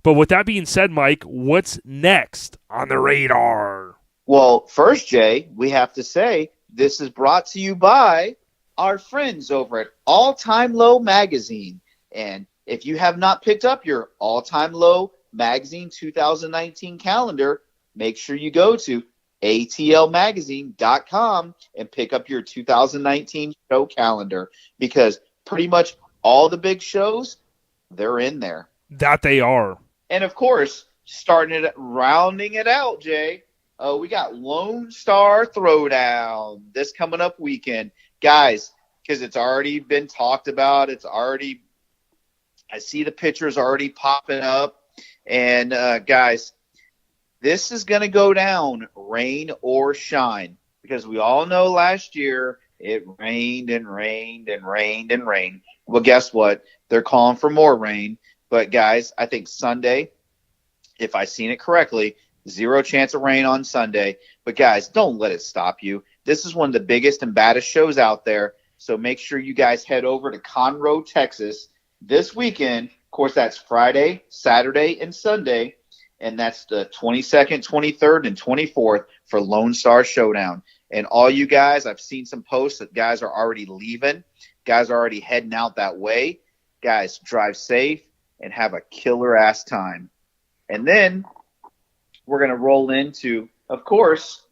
But with that being said, Mike, what's next on the radar? Well, first, Jay, we have to say this is brought to you by our friends over at All Time Low Magazine. And if you have not picked up your All Time Low Magazine 2019 calendar, make sure you go to atlmagazine.com and pick up your 2019 show calendar, because pretty much all the big shows, they're in there. That they are. And of course, rounding it out, Jay, we got Lone Star Throwdown this coming up weekend. Guys, because it's already been talked about. I see the pictures already popping up. And guys, this is going to go down rain or shine, because we all know last year it rained and rained and rained and rained. Well, guess what? They're calling for more rain. But, guys, I think Sunday, if I seen it correctly, 0 chance of rain on Sunday. But, guys, don't let it stop you. This is one of the biggest and baddest shows out there. So make sure you guys head over to Conroe, Texas this weekend. Of course, that's Friday, Saturday, and Sunday. And that's the 22nd, 23rd, and 24th for Lone Star Showdown. And all you guys, I've seen some posts that guys are already leaving. Guys are already heading out that way. Guys, drive safe and have a killer-ass time. And then we're going to roll into, of course,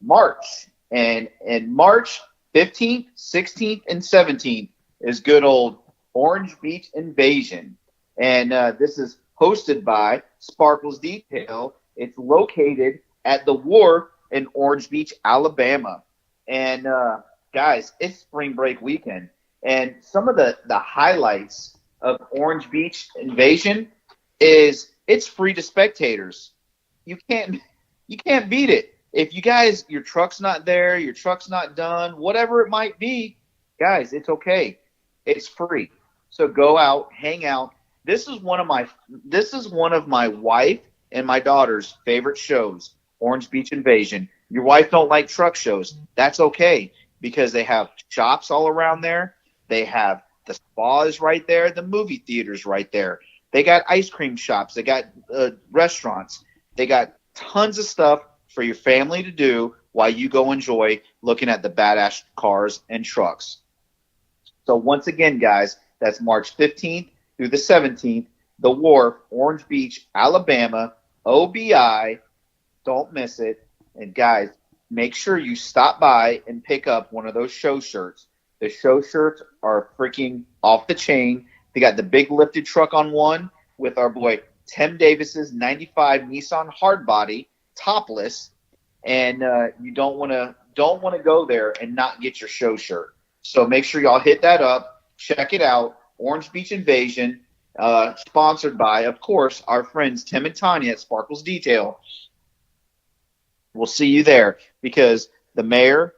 March. And March 15th, 16th, and 17th is good old Orange Beach Invasion. And this is hosted by Sparkles Detail. It's located at the Wharf in Orange Beach, Alabama. And, guys, it's spring break weekend. And some of the highlights of Orange Beach Invasion is it's free to spectators. You can't beat it. If you guys, your truck's not there, your truck's not done, whatever it might be, guys, it's okay. It's free. So go out, hang out. This is one of my wife and my daughter's favorite shows, Orange Beach Invasion. Your wife don't like truck shows. That's okay, because they have shops all around there. They have the spa is right there. The movie theater's right there. They got ice cream shops. They got restaurants. They got tons of stuff for your family to do while you go enjoy looking at the badass cars and trucks. So once again, guys, that's March 15th through the 17th, the Wharf, Orange Beach, Alabama, OBI. Don't miss it. And guys, make sure you stop by and pick up one of those show shirts. The show shirts are freaking off the chain. They got the big lifted truck on one with our boy Tim Davis's 95 Nissan Hardbody topless, and you don't want to go there and not get your show shirt. So make sure y'all hit that up, check it out. Orange Beach Invasion, sponsored by, of course, our friends Tim and Tanya at Sparkles Detail. We'll see you there, because the mayor,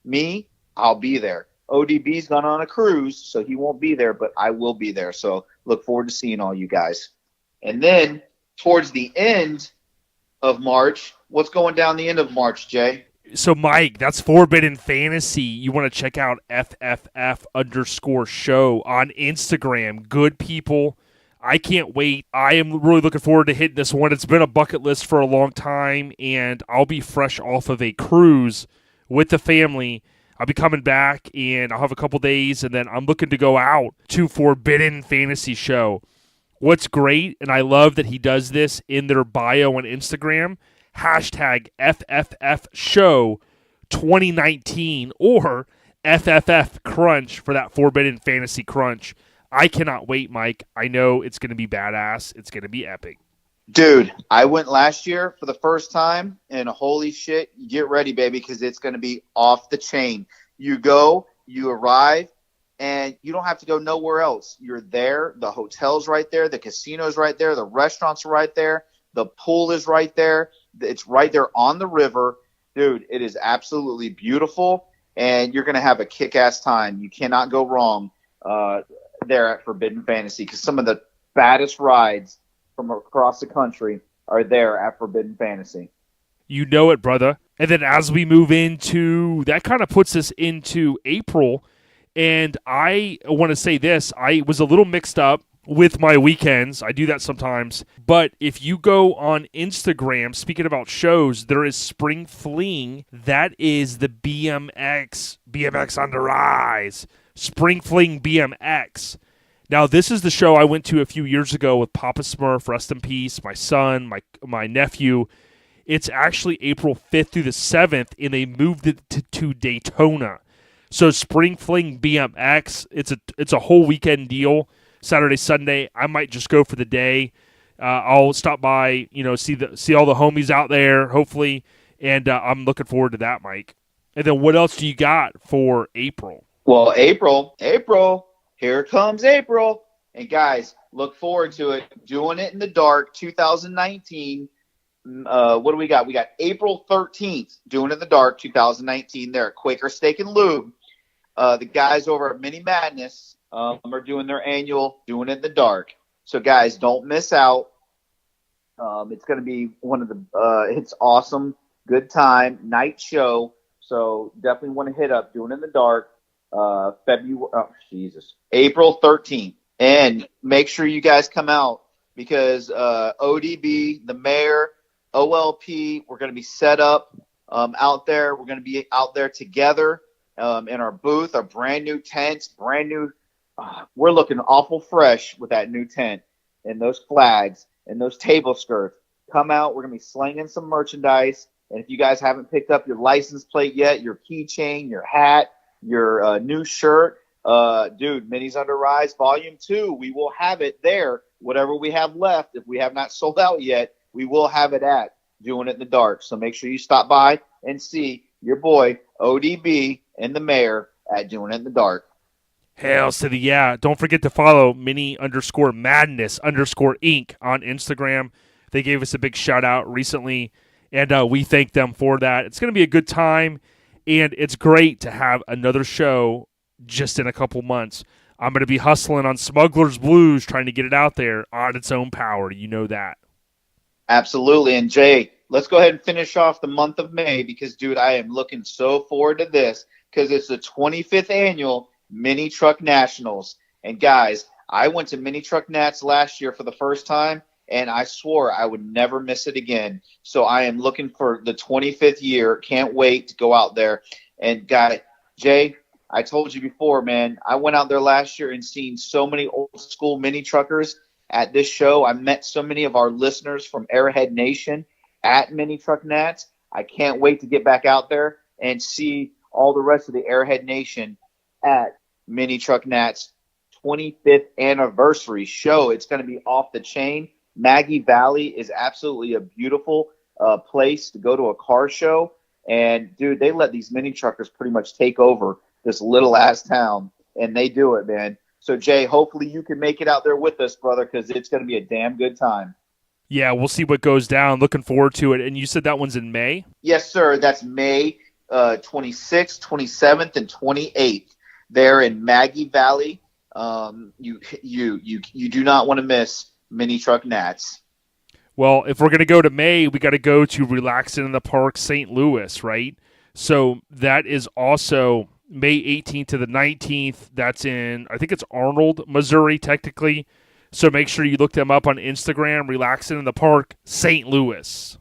me, I'll be there. ODB's gone on a cruise, so he won't be there, but I will be there. So look forward to seeing all you guys. And then towards the end of March, what's going down the end of March, Jay? So, Mike, that's Forbidden Fantasy. You want to check out FFF_show on Instagram. Good people. I can't wait. I am really looking forward to hitting this one. It's been a bucket list for a long time, and I'll be fresh off of a cruise with the family. I'll be coming back, and I'll have a couple days, and then I'm looking to go out to Forbidden Fantasy Show. What's great, and I love that he does this in their bio on Instagram, hashtag FFF Show 2019 or FFF Crunch for that Forbidden Fantasy Crunch. I cannot wait, Mike. I know it's going to be badass. It's going to be epic. Dude, I went last year for the first time, and holy shit, get ready, baby, because it's going to be off the chain. You go, you arrive, and you don't have to go nowhere else. You're there. The hotel's right there. The casino's right there. The restaurants are right there. The pool is right there. It's right there on the river. Dude, it is absolutely beautiful, and you're going to have a kick-ass time. You cannot go wrong there at Forbidden Fantasy because some of the baddest rides from across the country are there at Forbidden Fantasy. You know it, brother. And then as we move into, that kind of puts us into April, and I want to say this. I was a little mixed up with my weekends. I do that sometimes. But if you go on Instagram, speaking about shows, there is Spring Fling. That is the BMX on the rise. Spring Fling BMX. Now, this is the show I went to a few years ago with Papa Smurf, rest in peace, my son, my nephew. It's actually April 5th through the 7th, and they moved it to Daytona. So Spring Fling BMX, it's a whole weekend deal, Saturday, Sunday. I might just go for the day. I'll stop by, see all the homies out there, hopefully, and I'm looking forward to that, Mike. And then what else do you got for April? Well, April, here comes April. And guys, look forward to it. Doing it in the dark, 2019. What do we got? We got April 13th, Doing It in the Dark, 2019. There at Quaker Steak and Lube. The guys over at Mini Madness are doing their annual Doing It in the Dark. So, guys, don't miss out. It's going to be it's awesome, good time, night show. So definitely want to hit up Doing It in the Dark. April 13th. And make sure you guys come out because ODB, the mayor, OLP, we're going to be set up out there. We're going to be out there together in our booth, our brand new tents, we're looking awful fresh with that new tent and those flags and those table skirts. Come out. We're going to be slinging some merchandise. And if you guys haven't picked up your license plate yet, your keychain, your hat, your new shirt, dude, Minis Under Rise Volume 2, we will have it there. Whatever we have left, if we have not sold out yet, we will have it at Doing It in the Dark. So make sure you stop by and see your boy, ODB, and the mayor at Doing It in the Dark. Hail to the yeah. Don't forget to follow Mini_Madness_Inc. on Instagram. They gave us a big shout out recently, and we thank them for that. It's going to be a good time. And it's great to have another show just in a couple months. I'm going to be hustling on Smuggler's Blues, trying to get it out there on its own power. You know that. Absolutely. And Jay, let's go ahead and finish off the month of May because, dude, I am looking so forward to this because it's the 25th annual Mini Truck Nationals. And, guys, I went to Mini Truck Nats last year for the first time, and I swore I would never miss it again. So I am looking for the 25th year. Can't wait to go out there. And, Jay, I told you before, man, I went out there last year and seen so many old school mini truckers at this show. I met so many of our listeners from Airhead Nation at Mini Truck Nats. I can't wait to get back out there and see all the rest of the Airhead Nation at Mini Truck Nats 25th anniversary show. It's going to be off the chain. Maggie Valley is absolutely a beautiful place to go to a car show. And, dude, they let these mini truckers pretty much take over this little-ass town, and they do it, man. So, Jay, hopefully you can make it out there with us, brother, because it's going to be a damn good time. Yeah, we'll see what goes down. Looking forward to it. And you said that one's in May? Yes, sir. That's May 26th, 27th, and 28th. There in Maggie Valley. You do not want to miss Mini Truck Nats. Well, if we're going to go to May, we got to go to Relaxing in the Park, St. Louis, right? So that is also May 18th to the 19th. That's in, I think it's Arnold, Missouri, technically. So make sure you look them up on Instagram, Relaxing in the Park, St. Louis.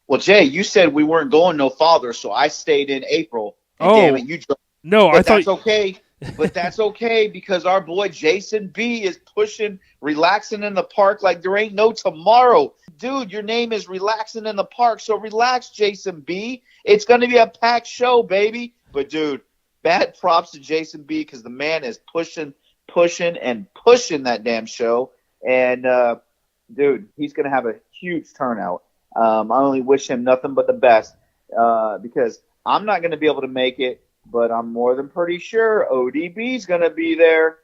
Well, Jay, you said we weren't going no farther, so I stayed in April. And Oh, damn it, you drove. no, But I thought. that's okay. But that's okay because our boy Jason B is pushing Relaxing in the Park like there ain't no tomorrow. Dude, your name is Relaxing in the Park, so relax, Jason B. It's going to be a packed show, baby. But, dude, bad props to Jason B because the man is pushing that damn show. And, dude, he's going to have a huge turnout. I only wish him nothing but the best because I'm not going to be able to make it, but I'm more than pretty sure ODB's going to be there.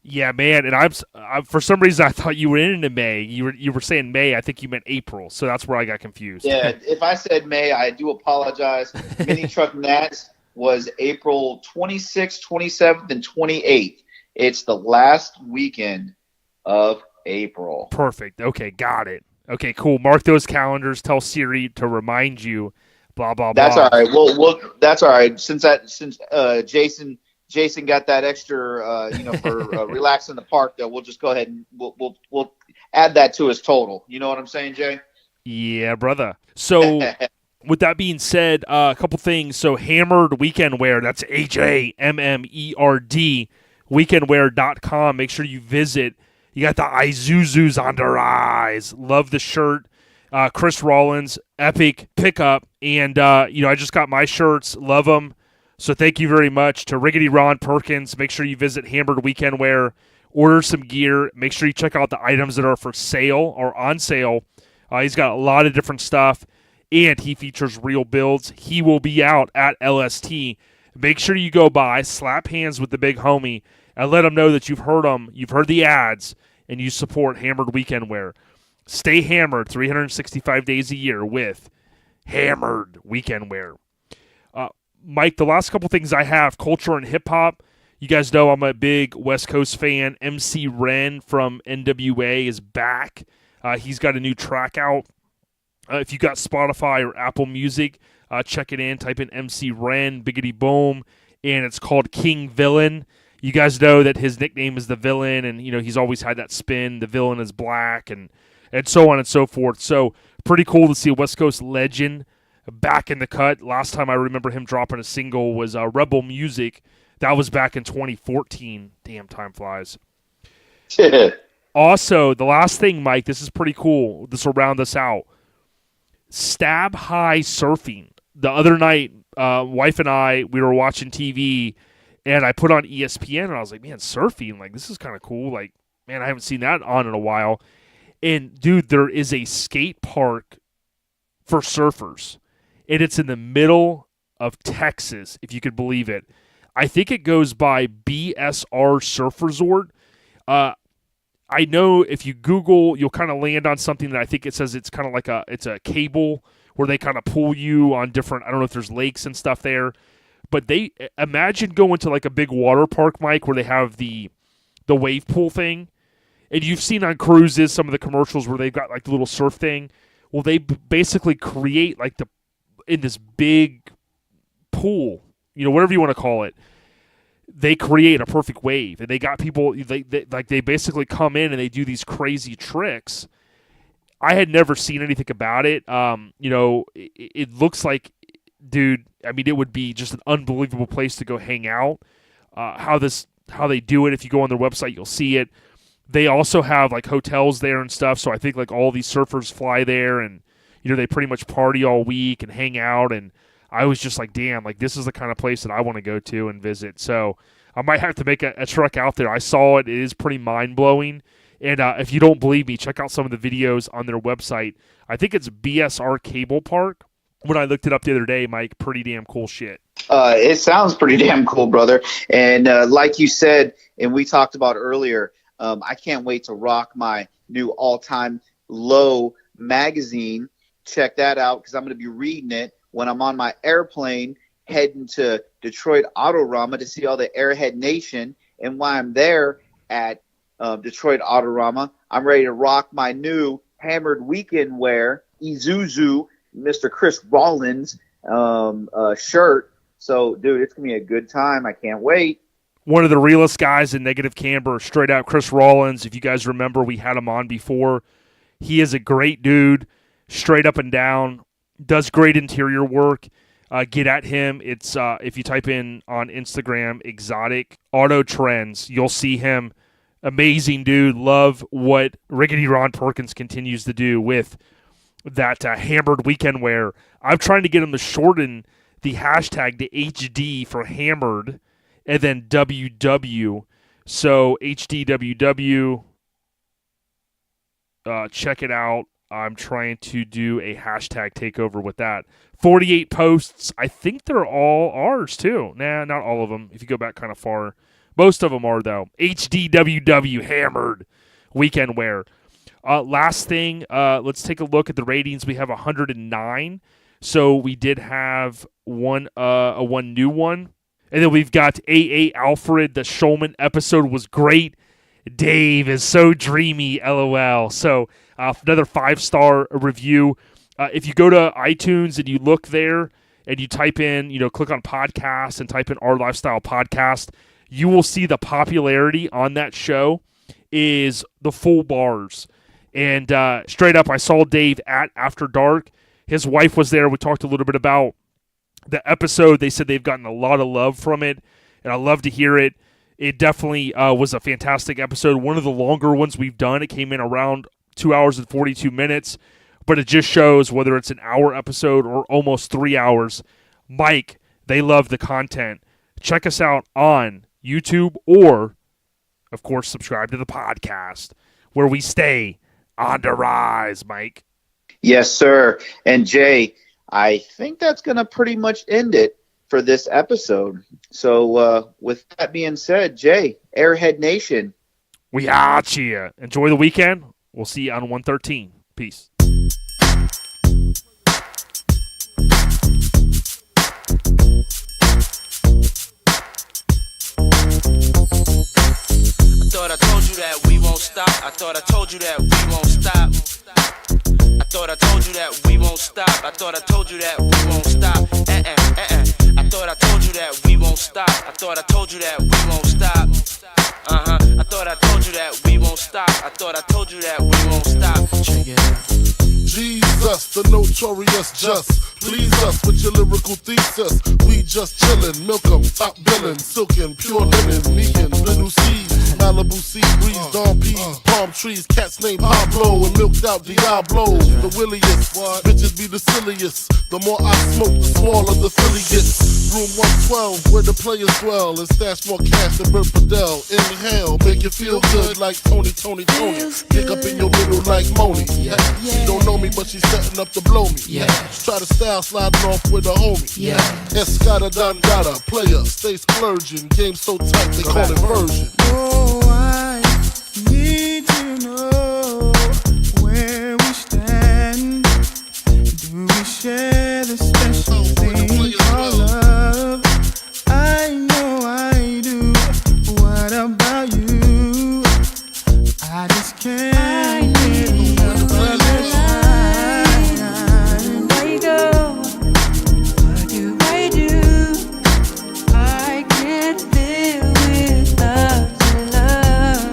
Yeah, man, and I'm for some reason I thought you were into May. You were saying May. I think you meant April, so that's where I got confused. Yeah, if I said May, I do apologize. Mini Truck Nats was April 26th, 27th, and 28th. It's the last weekend of April. Perfect. Okay, got it. Okay, cool. Mark those calendars. Tell Siri to remind you. Blah blah blah. That's all right. Well, that's all right. Since Jason got that extra, for Relaxing in the Park, though, we'll just go ahead and we'll add that to his total. You know what I'm saying, Jay? Yeah, brother. So, with that being said, a couple things. So, Hammered Weekend Wear, that's HAMMERD, weekendwear.com. Make sure you visit. You got the Isuzus on their eyes. Love the shirt. Chris Rollins, epic pickup. And, I just got my shirts. Love them. So thank you very much to Riggedy Ron Perkins. Make sure you visit Hammered Weekend Wear. Order some gear. Make sure you check out the items that are for sale or on sale. He's got a lot of different stuff, and he features real builds. He will be out at LST. Make sure you go by, slap hands with the big homie, and let him know that you've heard him, you've heard the ads, and you support Hammered Weekend Wear. Stay hammered 365 days a year with Hammered Weekend Wear. Mike, the last couple things I have, culture and hip-hop. You guys know I'm a big West Coast fan. MC Ren from NWA is back. He's got a new track out. If you got Spotify or Apple Music, check it in. Type in MC Ren, Biggity Boom, and it's called King Villain. You guys know that his nickname is the Villain, and he's always had that spin. The Villain is black, and so on and so forth. So pretty cool to see a West Coast legend back in the cut. Last time I remember him dropping a single was Rebel Music. That was back in 2014. Damn, time flies. Also, the last thing, Mike, this is pretty cool. This will round us out. Stab High Surfing. The other night, wife and I, we were watching TV, and I put on ESPN, and I was like, man, surfing, like, this is kind of cool. Like, man, I haven't seen that on in a while. And, dude, there is a skate park for surfers. And it's in the middle of Texas, if you could believe it. I think it goes by BSR Surf Resort. I know if you Google, you'll kind of land on something that I think it says it's kind of like it's a cable where they kind of pull you on different, I don't know if there's lakes and stuff there. But they imagine going to like a big water park, Mike, where they have the wave pool thing. And you've seen on cruises some of the commercials where they've got like the little surf thing. Well, they basically create like in this big pool, whatever you want to call it, they create a perfect wave, and they got people. They basically come in and they do these crazy tricks. I had never seen anything about it. It looks like, dude. I mean, it would be just an unbelievable place to go hang out. How they do it? If you go on their website, you'll see it. They also have like hotels there and stuff. So I think like all these surfers fly there and. They pretty much party all week and hang out, and I was just like, damn, like this is the kind of place that I want to go to and visit. So I might have to make a trek out there. I saw it. It is pretty mind-blowing. And if you don't believe me, check out some of the videos on their website. I think it's BSR Cable Park. When I looked it up the other day, Mike, pretty damn cool shit. It sounds pretty damn cool, brother. And like you said, and we talked about earlier, I can't wait to rock my new all-time low magazine. Check that out because I'm going to be reading it when I'm on my airplane heading to Detroit Autorama to see all the Airhead Nation. And while I'm there at Detroit Autorama, I'm ready to rock my new Hammered Weekend Wear, Isuzu, Mr. Chris Rollins, shirt. So, dude, it's going to be a good time. I can't wait. One of the realest guys in negative camber, straight out Chris Rollins. If you guys remember, we had him on before. He is a great dude, straight up and down, does great interior work. Get at him. It's if you type in on Instagram, Exotic Auto Trends, you'll see him. Amazing dude. Love what Riggedy Ron Perkins continues to do with that Hammered Weekend Wear. I'm trying to get him to shorten the hashtag to HD for Hammered and then WW. So HDWW, check it out. I'm trying to do a hashtag takeover with that. 48 posts. I think they're all ours too. Nah, not all of them. If you go back kind of far. Most of them are, though. HDWW, Hammered Weekend Wear. Last thing, let's take a look at the ratings. We have 109. So we did have one new one. And then we've got AA Alfred. The Schulman episode was great. Dave is so dreamy, LOL. So another 5-star review. If you go to iTunes and you look there and you type in, click on podcast and type in Our Lifestyle Podcast, you will see the popularity on that show is the full bars. And straight up, I saw Dave at After Dark. His wife was there. We talked a little bit about the episode. They said they've gotten a lot of love from it, and I love to hear it. It definitely was a fantastic episode. One of the longer ones we've done. It came in around 2 hours and 42 minutes, but it just shows whether it's an hour episode or almost 3 hours. Mike, they love the content. Check us out on YouTube or, of course, subscribe to the podcast where we stay on the rise, Mike. Yes, sir. And Jay, I think that's going to pretty much end it for this episode. So with that being said, Jay, Airhead Nation, we out here. Enjoy the weekend. We'll see you on 113. Peace. I thought I told you that we won't stop. I thought I told you that we won't stop. I thought I told you that we won't stop. I thought I told you that we won't stop. I thought I told you that we won't stop. I thought I told you that we won't stop. I thought I told you that we won't stop. I thought I told you that we won't stop. Check it out. Jesus, the notorious just. Please us with your lyrical thesis. We just chillin', milk 'em, top billin', silkin', pure linen, vegan, little seeds, Malibu sea breeze, dawn peas, palm trees, cats named Pablo, and milked out Diablo. The williest, bitches be the silliest. The more I smoke, the smaller the Philly gets. Room 112, where the players dwell, and stash more cash than Bert Fidel. Inhale, make you feel good like Tony. Pick up in your middle like Moni. She don't know me, but she's setting up to blow me. Try to style sliding off with a homie. Escada Dangada, player, stay splurging. Game so tight, they call it version. Oh, I need to know where we stand. Do we share the special thing called love? I know I do. What about you? I just can't get enough of the time. Where you go? What do I do? I can't live without your love.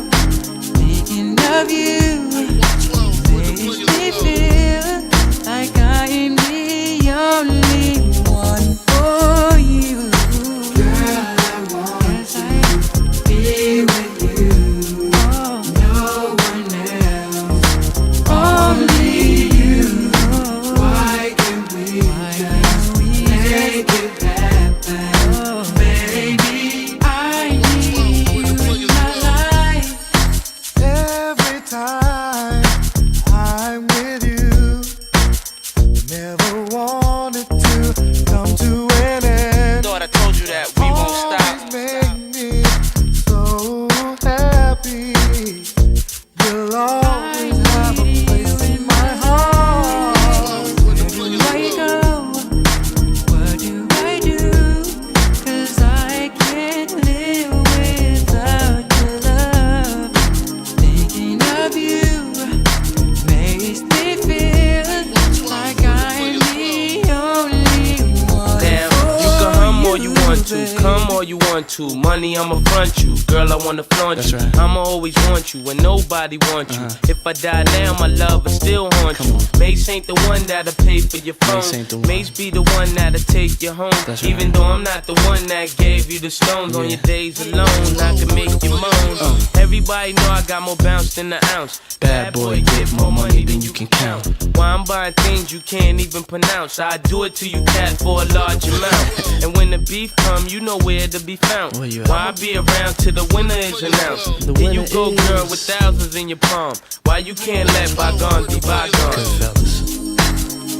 to. Money, I'ma front you. Girl, I wanna flaunt you. right. I'ma always want you when nobody wants you. If I die now, my love will still haunt you. Mace ain't the one that'll pay for your phone. Mace ain't the one. Mace be the one that'll take you home. That's Even right. though I'm not the one that gave you the stones on your days alone, I can make you moan. Everybody know I got more bounce than an ounce. Bad boy, get more money than you can count. Why I'm buying things you can't even pronounce. I do it to you, cat, for a large amount. And when the beef come, you know where to be found. Where you at? Why I be around till the winner is announced? The Here you winner go, girl, is- with thousands in your palm. Why you can't let bygones be bygones? Fellas.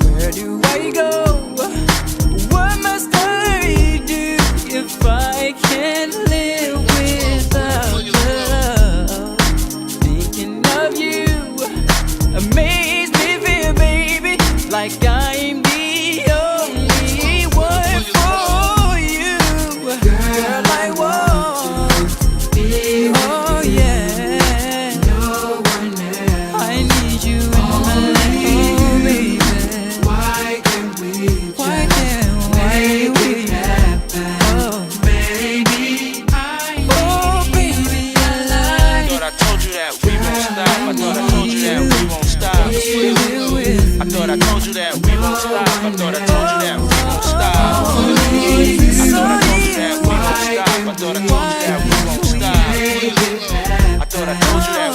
Where do I go? What must I do if I can't live without love? Thinking of you amaze me, feel, baby, like I'm the only one for you. Girl, I want be oh yeah. No one else. I need you in my life, oh baby. Why can't we happen? Oh baby, oh baby, I I thought I told you that we won't stop. I thought I told you that we won't stop. I thought I told you that we won't stop. I thought I told you that we won't stop. I thought I told you that we won't stop. I thought I told you that we won't stop. I thought I told you that